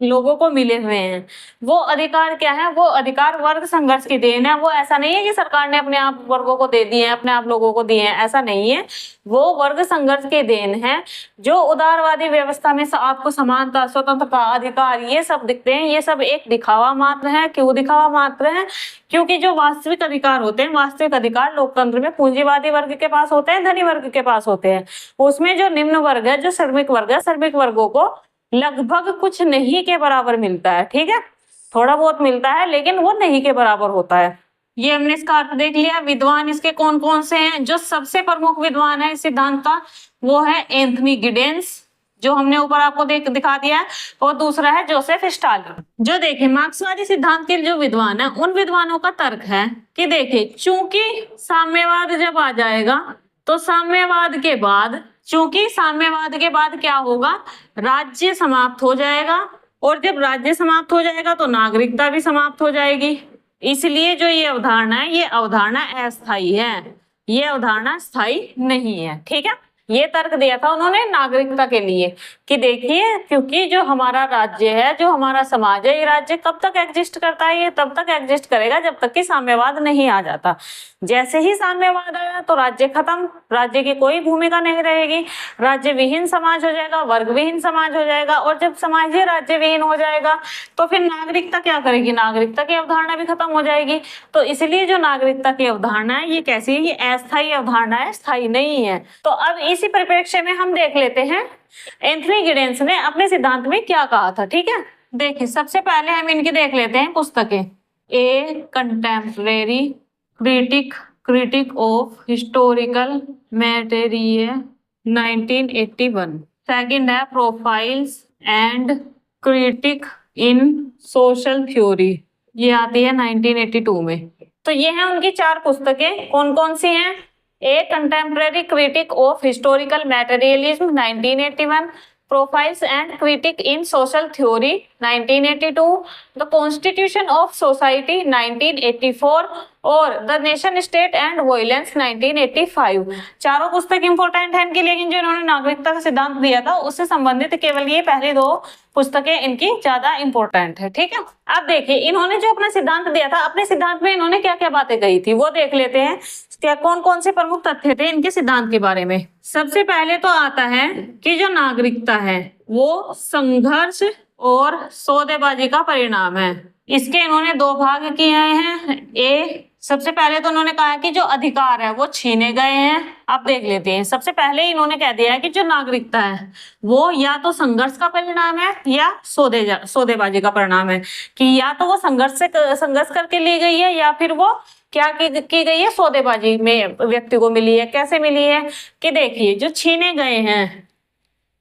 लोगों को मिले हुए हैं वो अधिकार क्या है, वो अधिकार वर्ग संघर्ष की देन है। वो ऐसा नहीं है कि सरकार ने अपने आप वर्गों को दे दिए हैं, अपने आप लोगों को दिए हैं, ऐसा नहीं है। वो वर्ग संघर्ष की देन है। जो उदारवादी व्यवस्था में आपको समानता, स्वतंत्रता, अधिकार ये सब दिखते हैं, ये सब एक दिखावा मात्र है। क्यों दिखावा मात्र है, क्योंकि जो वास्तविक अधिकार होते हैं, वास्तविक अधिकार लोकतंत्र में पूंजीवादी वर्ग के पास होते हैं, धनी वर्ग के पास होते हैं। उसमें जो निम्न वर्ग है, जो श्रमिक वर्ग है, श्रमिक वर्गों को लगभग कुछ नहीं के बराबर मिलता है। ठीक है, थोड़ा बहुत मिलता है लेकिन वो नहीं के बराबर होता है। ये हमने इसका अर्थ देख लिया। विद्वान इसके कौन कौन से हैं। जो सबसे प्रमुख विद्वान है इस सिद्धांत का वो है एंथनी गिडेंस, जो हमने ऊपर आपको दिखा दिया है, और दूसरा है जोसेफ स्टालिन। जो देखिए, मार्क्सवादी सिद्धांत के जो विद्वान है उन विद्वानों का तर्क है कि देखिए, चूंकि साम्यवाद जब आ जाएगा तो साम्यवाद के बाद क्या होगा, राज्य समाप्त हो जाएगा और जब राज्य समाप्त हो जाएगा तो नागरिकता भी समाप्त हो जाएगी। इसलिए जो ये अवधारणा है, ये अवधारणा अस्थायी है, ये अवधारणा स्थायी नहीं है। ठीक है, ये तर्क दिया था उन्होंने नागरिकता के लिए कि देखिए, क्योंकि जो हमारा राज्य है, जो हमारा समाज है, ये राज्य कब तक एग्जिस्ट करता है? ये तब तक एग्जिस्ट करेगा जब तक कि साम्यवाद नहीं आ जाता। जैसे ही साम्यवाद आया तो राज्य खत्म, राज्य की कोई भूमिका नहीं रहेगी, राज्य विहीन समाज हो जाएगा, वर्ग विहीन समाज हो जाएगा। और जब समाज ही राज्य विहीन हो जाएगा तो फिर नागरिकता क्या करेगी? नागरिकता की अवधारणा भी खत्म हो जाएगी। तो इसलिए जो नागरिकता की अवधारणा है, ये कैसी है? ये अस्थायी अवधारणा है, स्थायी नहीं है। तो अब इसी परिप्रेक्ष्य में हम देख लेते हैं एंथनी गिडेंस ने अपने सिद्धांत में क्या कहा था। ठीक है, देखिए सबसे पहले हम इनकी देख लेते हैं पुस्तकें। A contemporary critique of historical material 1981। Second है profiles and critique in social theory, ये आती है 1982 में। तो ये हैं उनकी 4 पुस्तकें। कौन कौन सी हैं? A contemporary critique of historical materialism 1981, profiles and critique in social theory 1982, the constitution of society 1984 और the nation state and violence 1985। चारों पुस्तक इंपॉर्टेंट है इनके, लेकिन जो इन्होंने नागरिकता का सिद्धांत दिया था उससे संबंधित केवल ये पहली 2 पुस्तकें इनकी ज्यादा इंपॉर्टेंट है। ठीक है, अब देखिए इन्होंने जो अपना सिद्धांत दिया था, अपने सिद्धांत में इन्होंने क्या क्या बातें कही थी वो देख लेते हैं। क्या कौन कौन से प्रमुख तथ्य थे इनके सिद्धांत के बारे में। सबसे पहले तो आता है कि जो नागरिकता है वो संघर्ष और सौदेबाजी का परिणाम है। इसके इन्होंने 2 भाग किए हैं। ए, सबसे पहले तो उन्होंने कहा कि जो अधिकार है वो छीने गए हैं। अब देख लेते हैं। सबसे पहले इन्होंने कह दिया है कि जो नागरिकता है वो या तो संघर्ष का परिणाम है या सौदेबाजी का परिणाम है, कि या तो वो संघर्ष करके ली गई है या फिर वो क्या की गई है? सौदेबाजी में व्यक्ति को मिली है। कैसे मिली है? कि देखिए जो छीने गए हैं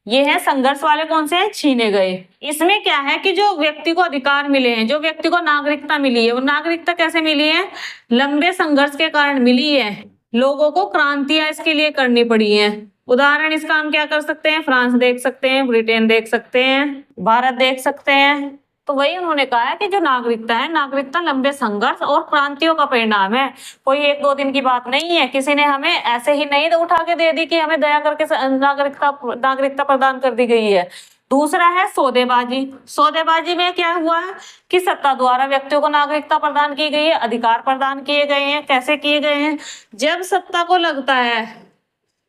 ये है संघर्ष वाले, कौन से हैं? छीने गए। इसमें क्या है कि जो व्यक्ति को अधिकार मिले हैं, जो व्यक्ति को नागरिकता मिली है, वो नागरिकता कैसे मिली है? लंबे संघर्ष के कारण मिली है। लोगों को क्रांतियां इसके लिए करनी पड़ी है। उदाहरण इसका हम क्या कर सकते हैं? फ्रांस देख सकते हैं, ब्रिटेन देख सकते हैं, भारत देख सकते हैं। तो वही उन्होंने कहा है कि जो नागरिकता है, नागरिकता लंबे संघर्ष और क्रांतियों का परिणाम है, कोई 1-2 दिन की बात नहीं है। किसी ने हमें ऐसे ही नहीं उठा के दे दी कि हमें दया करके नागरिकता प्रदान कर दी गई है। दूसरा है सौदेबाजी। सौदेबाजी में क्या हुआ है कि सत्ता द्वारा व्यक्तियों को नागरिकता प्रदान की गई है, अधिकार प्रदान किए गए हैं। कैसे किए गए हैं? जब सत्ता को लगता है,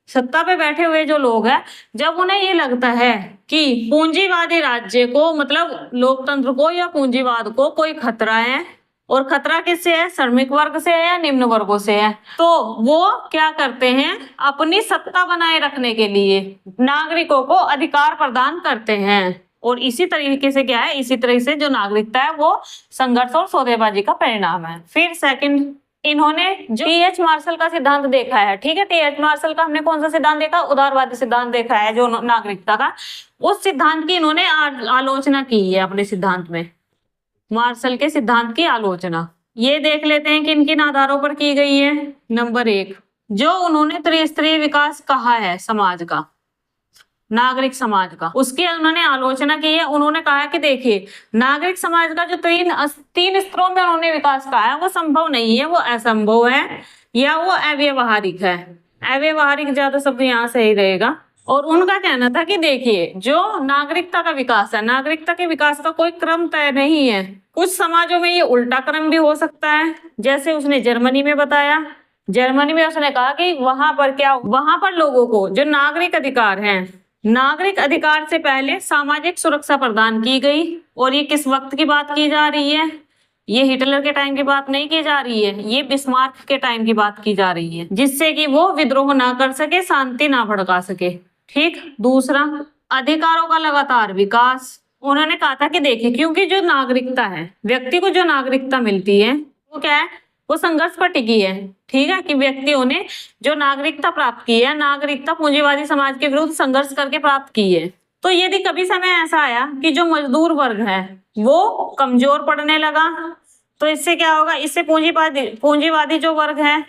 सत्ता पे बैठे हुए जो लोग हैं, जब उन्हें ये लगता है कि पूंजीवादी राज्य को, मतलब लोकतंत्र को या पूंजीवाद को कोई खतरा है, और खतरा किससे है? श्रमिक वर्ग से है या निम्न वर्गों से है, तो वो क्या करते हैं? अपनी सत्ता बनाए रखने के लिए नागरिकों को अधिकार प्रदान करते हैं। और इसी तरीके से क्या है? इसी तरह से जो नागरिकता है वो संघर्ष और सौदेबाजी का परिणाम है। फिर सेकंड, इन्होंने जो टी.एच. मार्शल का सिद्धांत देखा है। ठीक है, टी.एच. मार्शल का हमने कौन सा सिद्धांत देखा? उदारवादी सिद्धांत देखा है जो नागरिकता का। उस सिद्धांत की इन्होंने आलोचना की है अपने सिद्धांत में, मार्शल के सिद्धांत की आलोचना। ये देख लेते हैं कि किन आधारों पर की गई है। नंबर 1, जो उन्होंने त्रिस्तरीय विकास कहा है समाज का, नागरिक समाज का, उसकी उन्होंने आलोचना की है। उन्होंने कहा कि देखिए नागरिक समाज का जो 3 स्तरों में उन्होंने विकास कहा है वो संभव नहीं है, वो असंभव है या वो अव्यवहारिक है। अव्यवहारिक ज्यादा शब्द यहाँ सही रहेगा। और उनका कहना था कि देखिए जो नागरिकता का विकास है, नागरिकता के विकास का कोई क्रम तय नहीं है। कुछ समाजों में ये उल्टा क्रम भी हो सकता है, जैसे उसने जर्मनी में बताया। जर्मनी में उसने कहा कि वहां पर लोगों को जो नागरिक अधिकार हैं, नागरिक अधिकार से पहले सामाजिक सुरक्षा प्रदान की गई। और ये किस वक्त की बात की जा रही है? ये हिटलर के टाइम की बात नहीं की जा रही है, ये बिस्मार्क के टाइम की बात की जा रही है, जिससे कि वो विद्रोह ना कर सके, शांति ना भड़का सके। ठीक। दूसरा, अधिकारों का लगातार विकास। उन्होंने कहा था कि देखिए क्योंकि जो नागरिकता है, व्यक्ति को जो नागरिकता मिलती है वो क्या है? वो संघर्ष पर टिकी है। ठीक है, कि व्यक्तियों ने जो नागरिकता प्राप्त की है, नागरिकता पूंजीवादी समाज के विरुद्ध संघर्ष करके प्राप्त की है। तो यदि कभी समय ऐसा आया कि जो मजदूर वर्ग है वो कमजोर पड़ने लगा, तो इससे क्या होगा? इससे पूंजीवादी जो वर्ग है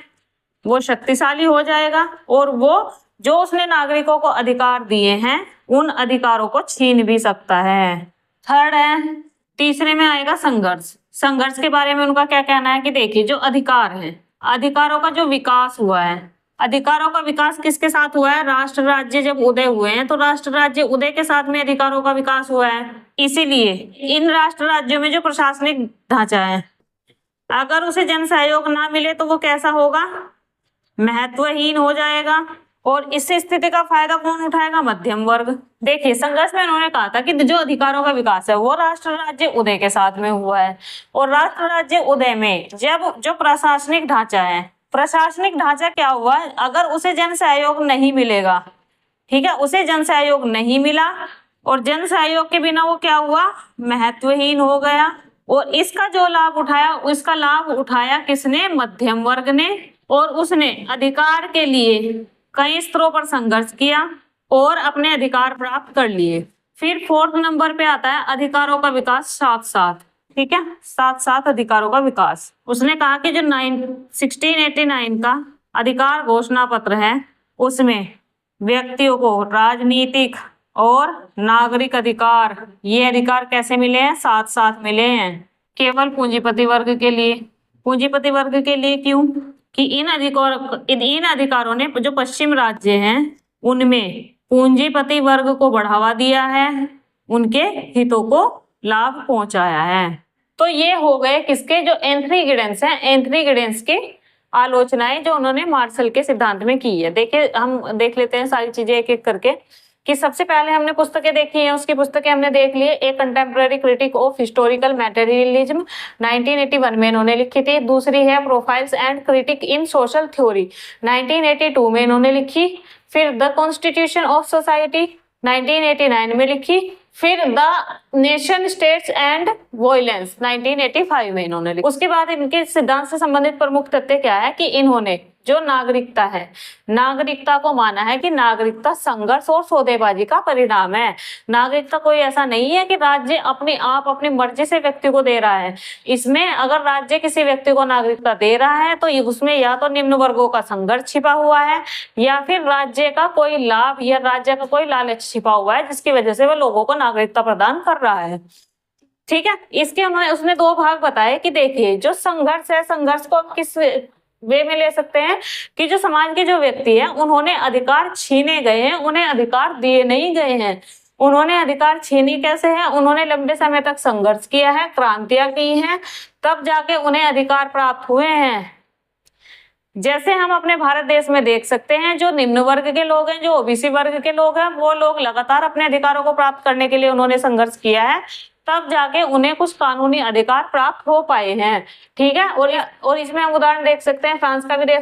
वो शक्तिशाली हो जाएगा और वो जो उसने नागरिकों को अधिकार दिए हैं उन अधिकारों को छीन भी सकता है। थर्ड है, तीसरे में आएगा संघर्ष। संघर्ष के बारे में उनका क्या कहना है कि देखिए जो अधिकार है, अधिकारों का जो विकास हुआ है, अधिकारों का विकास किसके साथ हुआ है? राष्ट्र राज्य जब उदय हुए हैं तो राष्ट्र राज्य उदय के साथ में अधिकारों का विकास हुआ है। इसीलिए इन राष्ट्र राज्यों में जो प्रशासनिक ढांचा है, अगर उसे जन सहयोग ना मिले तो वो कैसा होगा? महत्वहीन हो जाएगा। और इस स्थिति का फायदा कौन उठाएगा? मध्यम वर्ग। देखिए संघर्ष में उन्होंने कहा था कि जो अधिकारों का विकास है वो राष्ट्र राज्य उदय के साथ में हुआ है, और राष्ट्र राज्य उदय में जब जो प्रशासनिक ढांचा है, प्रशासनिक ढांचा क्या हुआ? अगर उसे जन सहयोग नहीं मिलेगा, ठीक है, उसे जन सहयोग नहीं मिला, और जन सहयोग के बिना वो क्या हुआ? महत्वहीन हो गया। और इसका जो लाभ उठाया, उसका लाभ उठाया किसने? मध्यम वर्ग ने। और उसने अधिकार के लिए कई स्तरों पर संघर्ष किया और अपने अधिकार प्राप्त कर लिए। फिर फोर्थ नंबर पे आता है अधिकारों का विकास साथ साथ, ठीक है, साथ साथ अधिकारों का विकास। उसने कहा कि जो 1689 का अधिकार घोषणा पत्र है उसमें व्यक्तियों को राजनीतिक और नागरिक अधिकार, ये अधिकार कैसे मिले हैं? साथ साथ मिले हैं। केवल पूंजीपति वर्ग के लिए। पूंजीपति वर्ग के लिए क्यों? कि इन अधिकारों ने जो पश्चिम राज्य हैं उनमें पूंजीपति वर्ग को बढ़ावा दिया है, उनके हितों को लाभ पहुंचाया है। तो ये हो गए किसके? जो एंथनी गिडेंस हैं, एंथनी गिडेंस के आलोचनाएं जो उन्होंने मार्शल के सिद्धांत में की है। देखिए हम देख लेते हैं सारी चीजें एक एक करके। कि सबसे पहले हमने पुस्तकें देखी हैं, उसकी पुस्तकें हमने देख ली। एक contemporary critic of historical materialism 1981 में इन्होंने लिखी थी। दूसरी है profiles and critique in social theory 1982 में इन्होंने लिखी। फिर द कॉन्स्टिट्यूशन ऑफ सोसाइटी 1989 में लिखी। फिर the nation states and violence 1985 में इन्होंने लिखी। उसके बाद इनके सिद्धांत से संबंधित प्रमुख तथ्य क्या है कि इन्होंने जो नागरिकता है, नागरिकता को माना है कि नागरिकता संघर्ष और सौदेबाजी का परिणाम है। नागरिकता कोई ऐसा नहीं है कि राज्य अपने आप अपनी मर्जी से व्यक्ति को दे रहा है। इसमें अगर राज्य किसी व्यक्ति को नागरिकता दे रहा है तो उसमें या तो निम्न वर्गों का संघर्ष छिपा हुआ है या फिर राज्य का कोई लाभ या राज्य का कोई लालच छिपा हुआ है जिसकी वजह से वह लोगों को नागरिकता प्रदान कर रहा है। ठीक है, इसके उसने दो भाग बताए कि देखिए जो संघर्ष है, संघर्ष को किस वे में ले सकते हैं कि जो समाज के जो व्यक्ति हैं उन्होंने अधिकार छीने गए हैं, उन्हें अधिकार दिए नहीं गए हैं। उन्होंने अधिकार छीनी कैसे है? उन्होंने लंबे समय तक संघर्ष किया है, क्रांतियां की हैं, तब जाके उन्हें अधिकार प्राप्त हुए हैं। जैसे हम अपने भारत देश में देख सकते हैं जो निम्न वर्ग के लोग हैं, जो ओबीसी वर्ग के लोग हैं, वो लोग लगातार अपने अधिकारों को प्राप्त करने के लिए उन्होंने संघर्ष किया है, तब जाके उन्हें कुछ कानूनी अधिकार प्राप्त हो पाए हैं। ठीक है, और इसमें हम उदाहरण देख सकते हैं, फ्रांस का भी देख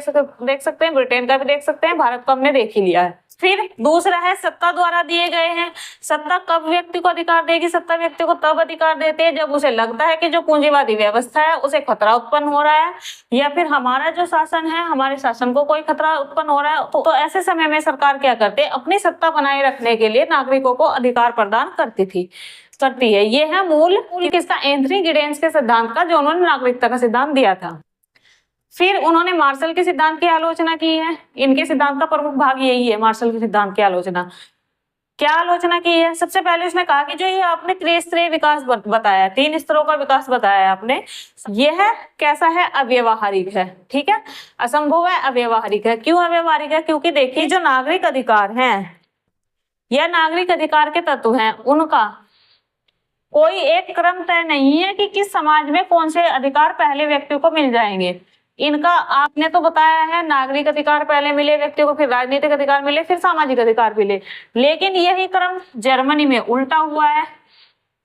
सकते हैं, ब्रिटेन का भी देख सकते हैं, भारत को हमने देख ही लिया है। फिर दूसरा है सत्ता द्वारा दिए गए हैं। सत्ता कब व्यक्ति को अधिकार देगी? सत्ता व्यक्ति को तब अधिकार देते हैं जब उसे लगता है कि जो पूंजीवादी व्यवस्था है उसे खतरा उत्पन्न हो रहा है, या फिर हमारा जो शासन है, हमारे शासन को कोई खतरा उत्पन्न हो रहा है। तो ऐसे समय में सरकार क्या करते? अपनी सत्ता बनाए रखने के लिए नागरिकों को अधिकार प्रदान करती है। ये है मूल किसका? एंथनी गिडेंस के सिद्धांत का, जो उन्होंने नागरिकता का सिद्धांत दिया था। फिर उन्होंने मार्शल के सिद्धांत की आलोचना की है। इनके सिद्धांत का प्रमुख भाग यही है, मार्शल के सिद्धांत की आलोचना। क्या आलोचना की है? सबसे पहले उसने कहा कि जो ये आपने त्रिस्तरीय विकास बताया, 3 स्तरों का विकास बताया आपने, यह कैसा है? अव्यवहारिक है। ठीक है, असंभव है, अव्यवहारिक है। क्यों अव्यवहारिक है? क्योंकि देखिए जो नागरिक अधिकार हैं या नागरिक अधिकार के तत्व हैं, उनका कोई एक क्रम तय नहीं है कि किस समाज में कौन से अधिकार पहले व्यक्ति को मिल जाएंगे। इनका आपने तो बताया है नागरिक अधिकार पहले मिले व्यक्ति को, फिर राजनीतिक अधिकार मिले, फिर सामाजिक अधिकार मिले, लेकिन यही क्रम जर्मनी में उल्टा हुआ है।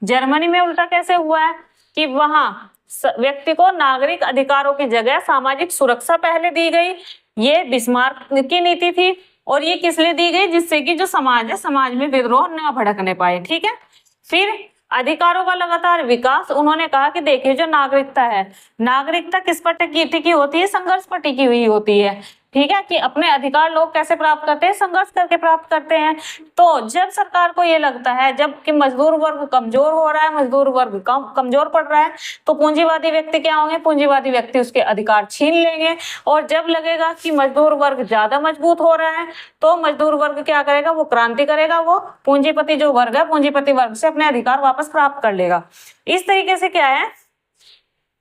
जर्मनी में उल्टा कैसे हुआ है कि वहां व्यक्ति को नागरिक अधिकारों की जगह सामाजिक सुरक्षा पहले दी गई। ये बिस्मार्क की नीति थी, और ये किस लिए दी गई? जिससे कि जो समाज है, समाज में विद्रोह न भड़कने पाए। ठीक है, फिर अधिकारों का लगातार विकास। उन्होंने कहा कि देखिए जो नागरिकता है, नागरिकता किस पर टिकी होती है? संघर्ष पर टिकी हुई होती है। ठीक है, कि अपने अधिकार लोग कैसे प्राप्त करते हैं, संघर्ष करके प्राप्त करते हैं। तो जब सरकार को ये लगता है, जब कि मजदूर वर्ग कमजोर हो रहा है, मजदूर वर्ग कमजोर पड़ रहा है, तो पूंजीवादी व्यक्ति क्या होंगे, पूंजीवादी व्यक्ति उसके अधिकार छीन लेंगे। और जब लगेगा कि मजदूर वर्ग ज्यादा मजबूत हो रहा है, तो मजदूर वर्ग क्या करेगा, वो क्रांति करेगा, वो पूंजीपति जो वर्ग है, पूंजीपति वर्ग से अपने अधिकार वापस प्राप्त कर लेगा। इस तरीके से क्या है,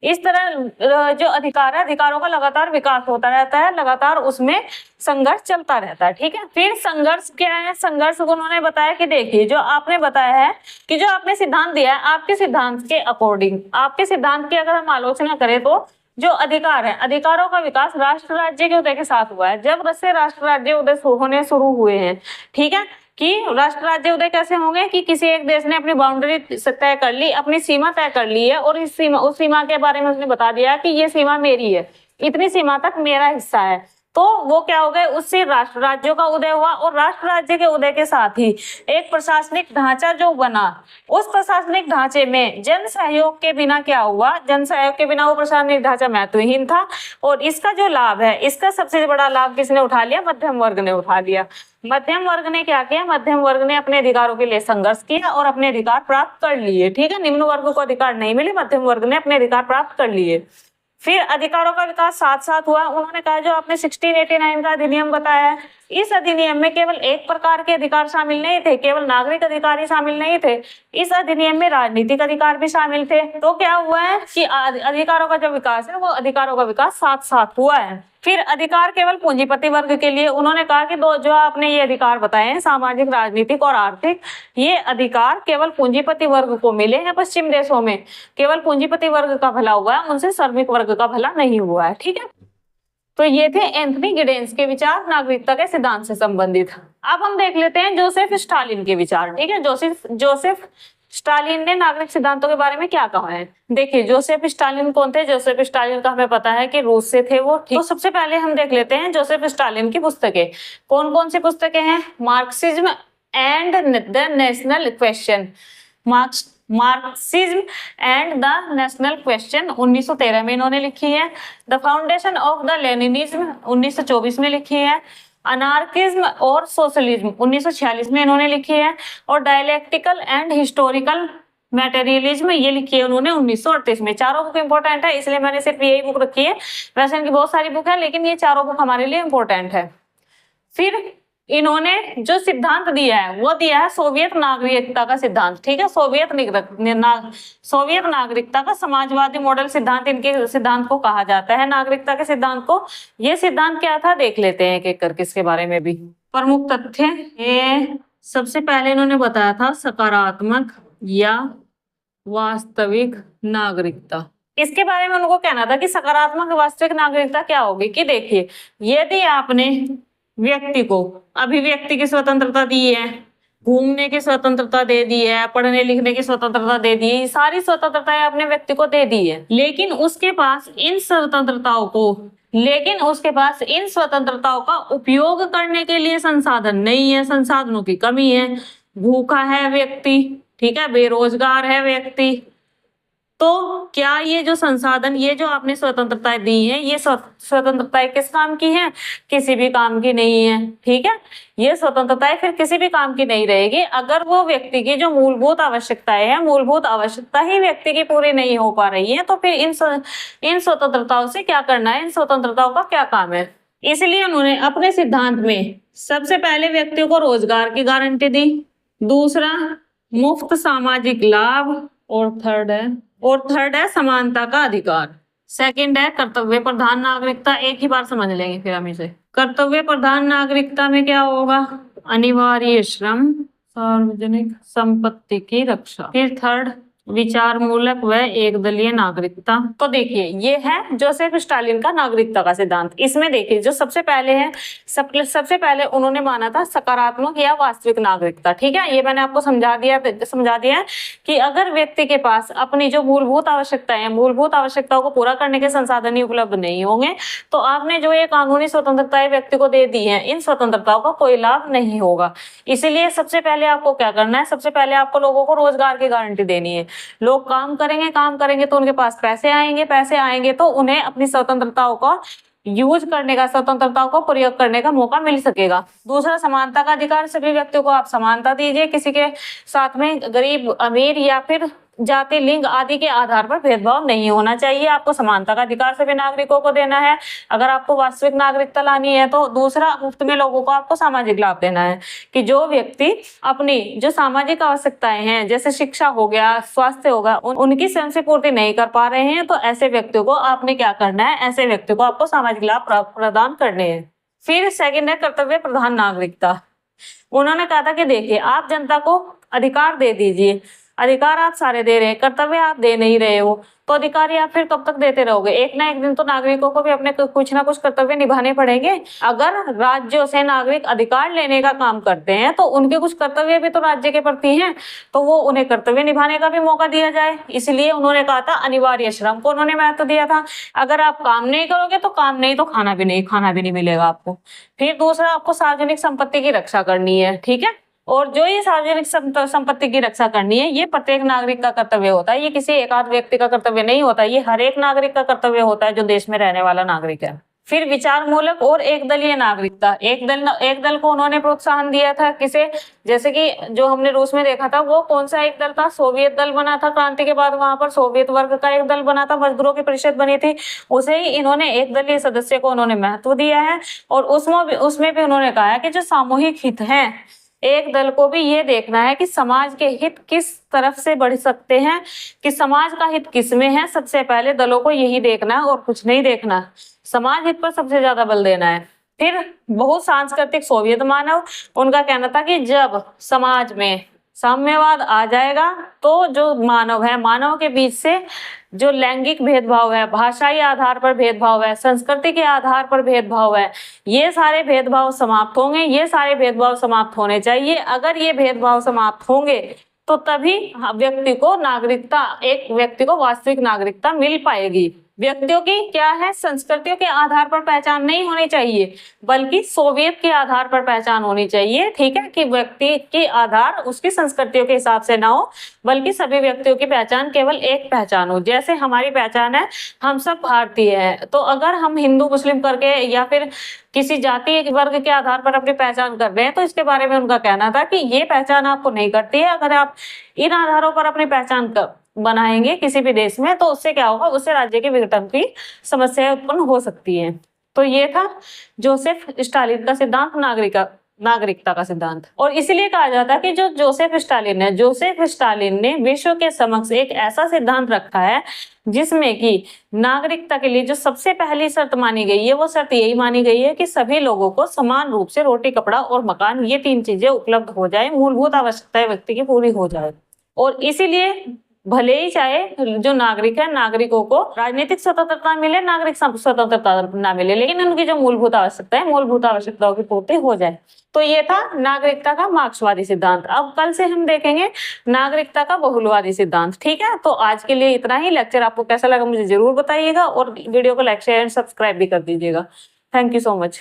इस तरह जो अधिकार है, अधिकारों का लगातार विकास होता रहता है, लगातार उसमें संघर्ष चलता रहता है। ठीक है, फिर संघर्ष क्या है, संघर्ष को उन्होंने बताया कि देखिए, जो आपने बताया है कि जो आपने सिद्धांत दिया है, आपके सिद्धांत के अकॉर्डिंग, आपके सिद्धांत की अगर हम आलोचना करें तो जो अधिकार है, अधिकारों का विकास राष्ट्र राज्य के उदय के साथ हुआ है। जब से राष्ट्र राज्य उदय होने शुरू हुए हैं, ठीक है, कि राष्ट्र राज्य उदय कैसे होंगे, कि किसी एक देश ने अपनी बाउंड्री तय कर ली, अपनी सीमा तय कर ली है, और इस सीमा, उस सीमा के बारे में उसने बता दिया कि ये सीमा मेरी है, इतनी सीमा तक मेरा हिस्सा है। तो वो क्या हो गए, उससे राष्ट्र राज्यों का उदय हुआ। और राष्ट्र राज्य के उदय के साथ ही एक प्रशासनिक ढांचा जो बना, उस प्रशासनिक ढांचे में जन सहयोग के बिना क्या हुआ, जन सहयोग के बिना वो प्रशासनिक ढांचा महत्वहीन था। और इसका जो लाभ है, इसका सबसे बड़ा लाभ किसने उठा लिया, मध्यम वर्ग ने उठा लिया। मध्यम वर्ग ने क्या किया, मध्यम वर्ग ने अपने अधिकारों के लिए संघर्ष किया और अपने अधिकार प्राप्त कर लिए। ठीक है, निम्न वर्ग को अधिकार नहीं मिले, मध्यम वर्ग ने अपने अधिकार प्राप्त कर लिए। फिर अधिकारों का विकास साथ साथ हुआ। उन्होंने कहा, जो आपने 1689 का अधिनियम बताया है, इस अधिनियम में केवल एक प्रकार के अधिकार शामिल नहीं थे, केवल नागरिक अधिकार ही शामिल नहीं थे, इस अधिनियम में राजनीतिक अधिकार भी शामिल थे। तो क्या हुआ है कि अधिकारों का जो विकास है, वो अधिकारों का विकास साथ साथ हुआ है। फिर अधिकार केवल पूंजीपति वर्ग के लिए, उन्होंने कहा कि जो आपने ये अधिकार बताए हैं, सामाजिक, राजनीतिक और आर्थिक, ये अधिकार केवल पूंजीपति वर्ग को मिले हैं। पश्चिम देशों में केवल पूंजीपति वर्ग का भला हुआ है, उनसे श्रमिक वर्ग का भला नहीं हुआ है। ठीक है, तो ये थे एंथनी गिडेंस के विचार नागरिकता के सिद्धांत से संबंधित। अब हम देख लेते हैं जोसेफ स्टालिन के विचार। ठीक है, जोसेफ स्टालिन ने नागरिक सिद्धांतों के बारे में क्या कहा है। देखिए, जोसेफ स्टालिन कौन थे। जोसेफ स्टालिन का हमें पता है कि रूस से थे वो। तो सबसे पहले हम देख लेते हैं जोसेफ स्टालिन की पुस्तकें। कौन कौन सी पुस्तकें हैं, Marxism and the national question, Marxism and the national question 1913 में इन्होंने लिखी है। The foundation of the Leninism 1924 में लिखी है। अनार्किज्म और सोशलिज्म 1946 में इन्होंने लिखी है। और डायलेक्टिकल एंड हिस्टोरिकल मटेरियलिज्म ये लिखी है उन्होंने 1938 में। चारों बुक इंपॉर्टेंट है, इसलिए मैंने सिर्फ यही बुक रखी है। वैसे इनकी बहुत सारी बुक है, लेकिन ये चारों बुक हमारे लिए इंपॉर्टेंट है। फिर इन्होंने जो सिद्धांत दिया है, वो दिया है सोवियत नागरिकता का सिद्धांत। ठीक है, सोवियत नागरिकता का समाजवादी मॉडल सिद्धांत इनके सिद्धांत को कहा जाता है, नागरिकता के सिद्धांत को। ये सिद्धांत क्या था, देख लेते हैं एक एक करके इसके बारे में भी। प्रमुख तथ्य, ये सबसे पहले इन्होंने बताया था सकारात्मक या वास्तविक नागरिकता। इसके बारे में उनको कहना था कि सकारात्मक वास्तविक नागरिकता क्या होगी, कि देखिए, यदि आपने व्यक्ति को अभिव्यक्ति की स्वतंत्रता दी है, घूमने की स्वतंत्रता दे दी है, पढ़ने लिखने की स्वतंत्रता दे दी है, सारी स्वतंत्रताएं अपने व्यक्ति को दे दी है, लेकिन उसके पास इन स्वतंत्रताओं का उपयोग करने के लिए संसाधन नहीं है, संसाधनों की कमी है, भूखा है व्यक्ति, ठीक है, बेरोजगार है व्यक्ति। तो क्या ये जो संसाधन, ये जो आपने स्वतंत्रताएं दी है, ये स्वतंत्रताएं किस काम की हैं, किसी भी काम की नहीं है। ठीक है, ये स्वतंत्रताएं फिर किसी भी काम की नहीं रहेगी अगर वो व्यक्ति की जो मूलभूत आवश्यकताएं हैं, मूलभूत आवश्यकता ही व्यक्ति की पूरी नहीं हो पा रही है, तो फिर इन स्वतंत्रताओं से क्या करना है, इन स्वतंत्रताओं का क्या काम है। इसलिए उन्होंने अपने सिद्धांत में सबसे पहले व्यक्तियों को रोजगार की गारंटी दी, दूसरा मुफ्त सामाजिक लाभ, और थर्ड है समानता का अधिकार, सेकंड है कर्तव्य प्रधान नागरिकता। एक ही बार समझ लेंगे फिर हम इसे। कर्तव्य प्रधान नागरिकता में क्या होगा, अनिवार्य श्रम, सार्वजनिक संपत्ति की रक्षा। फिर थर्ड, विचार मूलक व एकदलीय नागरिकता। तो देखिए, ये है जोसेफ स्टालिन का नागरिकता का सिद्धांत। इसमें देखिए, जो सबसे पहले है, सबसे पहले उन्होंने माना था सकारात्मक या वास्तविक नागरिकता। ठीक है, ये मैंने आपको समझा दिया है कि अगर व्यक्ति के पास अपनी जो मूलभूत आवश्यकताएं हैं, मूलभूत आवश्यकताओं को पूरा करने के संसाधन ही उपलब्ध नहीं होंगे, तो आपने जो ये कानूनी स्वतंत्रताएं व्यक्ति को दे दी है, इन स्वतंत्रताओं का कोई लाभ नहीं होगा। इसीलिए सबसे पहले आपको क्या करना है, सबसे पहले आपको लोगों को रोजगार की गारंटी देनी है। लोग काम करेंगे तो उनके पास पैसे आएंगे तो उन्हें अपनी स्वतंत्रताओं का यूज करने का, स्वतंत्रता को प्रयोग करने का मौका मिल सकेगा। दूसरा, समानता का अधिकार, सभी व्यक्तियों को आप समानता दीजिए, किसी के साथ में गरीब अमीर या फिर जाति लिंग आदि के आधार पर भेदभाव नहीं होना चाहिए। आपको समानता का अधिकार सभी नागरिकों को देना है। अगर आपको वास्तविक नागरिकता लानी है तो दूसरा, मुफ्त में लोगों को आपको सामाजिक लाभ देना है कि जो व्यक्ति अपनी जो सामाजिक आवश्यकताएं हैं जैसे शिक्षा हो गया, स्वास्थ्य होगा, उनकी स्वयं से पूर्ति नहीं कर पा रहे हैं तो ऐसे व्यक्तियों को आपने क्या करना है, ऐसे व्यक्तियों को आपको सामाजिक लाभ प्रदान करने हैं। फिर सेकंड है कर्तव्य प्रधान नागरिकता। उन्होंने कहा था कि देखिए, आप जनता को अधिकार दे दीजिए, अधिकार आप सारे दे रहे हैं, कर्तव्य आप दे नहीं रहे हो, तो अधिकार आप फिर कब तक देते रहोगे? एक ना एक दिन तो नागरिकों को भी अपने कुछ ना कुछ कर्तव्य निभाने पड़ेंगे। अगर राज्यों से नागरिक अधिकार लेने का काम करते हैं तो उनके कुछ कर्तव्य भी तो राज्य के प्रति हैं, तो वो उन्हें कर्तव्य निभाने का भी मौका दिया जाए। इसलिए उन्होंने कहा था अनिवार्य श्रम को उन्होंने महत्व दिया था। अगर आप काम नहीं करोगे तो काम नहीं, तो खाना भी नहीं मिलेगा आपको। फिर दूसरा, आपको सार्वजनिक संपत्ति की रक्षा करनी है, ठीक है। और जो ये सार्वजनिक संपत्ति की रक्षा करनी है, ये प्रत्येक नागरिक का कर्तव्य होता है। ये किसी एक आध व्यक्ति का कर्तव्य नहीं होता, ये हर एक नागरिक का कर्तव्य होता है जो देश में रहने वाला नागरिक है। फिर विचार मूलक और एक दलीय नागरिकता। एक दल को उन्होंने प्रोत्साहन दिया था, किसे? जैसे कि जो हमने रूस में देखा था, वो कौन सा एक दल था? सोवियत दल बना था क्रांति के बाद, वहां पर सोवियत वर्ग का एक दल बना था, मजदूरों की परिषद बनी थी। उसे ही इन्होंने एक दलीय सदस्य को उन्होंने महत्व दिया है। और उसमें भी उन्होंने कहा है कि जो सामूहिक हित है, एक दल को भी ये देखना है कि समाज के हित किस तरफ से बढ़ सकते हैं, कि समाज का हित किस में है। सबसे पहले दलों को यही देखना है और कुछ नहीं देखना, समाज हित पर सबसे ज्यादा बल देना है। फिर बहु सांस्कृतिक सोवियत मानव, उनका कहना था कि जब समाज में साम्यवाद आ जाएगा तो जो मानव है, मानव के बीच से जो लैंगिक भेदभाव है, भाषाई आधार पर भेदभाव है, संस्कृति के आधार पर भेदभाव है, ये सारे भेदभाव समाप्त होंगे। ये सारे भेदभाव समाप्त होने चाहिए। अगर ये भेदभाव समाप्त होंगे तो तभी व्यक्ति को नागरिकता, एक व्यक्ति को वास्तविक नागरिकता मिल पाएगी। व्यक्तियों की क्या है, संस्कृतियों के आधार पर पहचान नहीं होनी चाहिए, बल्कि सोवियत के आधार पर पहचान होनी चाहिए, ठीक है। कि व्यक्ति के आधार उसकी संस्कृतियों के हिसाब से ना हो, बल्कि सभी व्यक्तियों की पहचान केवल एक पहचान हो। जैसे हमारी पहचान है, हम सब भारतीय हैं, तो अगर हम हिंदू मुस्लिम करके या फिर किसी जाति वर्ग के आधार पर अपनी पहचान कर रहे हैं, तो इसके बारे में उनका कहना था कि ये पहचान आपको नहीं करती है। अगर आप इन आधारों पर अपनी पहचान बनाएंगे किसी भी देश में, तो उससे क्या होगा, उससे राज्य के विघटन की समस्या उत्पन्न हो सकती है। तो ये था जोसेफ स्टालिन का सिद्धांत, नागरिकता का सिद्धांत। और इसीलिए कहा जाता है कि जो जोसेफ स्टालिन ने विश्व के समक्ष एक ऐसा सिद्धांत रखा है जिसमें कि नागरिकता के लिए जो सबसे पहली शर्त मानी गई है, वो शर्त यही मानी गई है कि सभी लोगों को समान रूप से रोटी, कपड़ा और मकान, ये 3 चीजें उपलब्ध हो जाए, मूलभूत आवश्यकताएं व्यक्ति की पूरी हो जाए। और इसीलिए भले ही चाहे जो नागरिक है, नागरिकों को राजनीतिक स्वतंत्रता मिले, नागरिक स्वतंत्रता ना मिले, लेकिन उनकी जो मूलभूत आवश्यकता है, मूलभूत आवश्यकताओं की पूर्ति हो जाए। तो ये था नागरिकता का मार्क्सवादी सिद्धांत। अब कल से हम देखेंगे नागरिकता का बहुलवादी सिद्धांत, ठीक है। तो आज के लिए इतना ही। लेक्चर आपको कैसा लगा मुझे जरूर बताइएगा और वीडियो को लाइक, शेयर एंड सब्सक्राइब भी कर दीजिएगा। Thank you so much.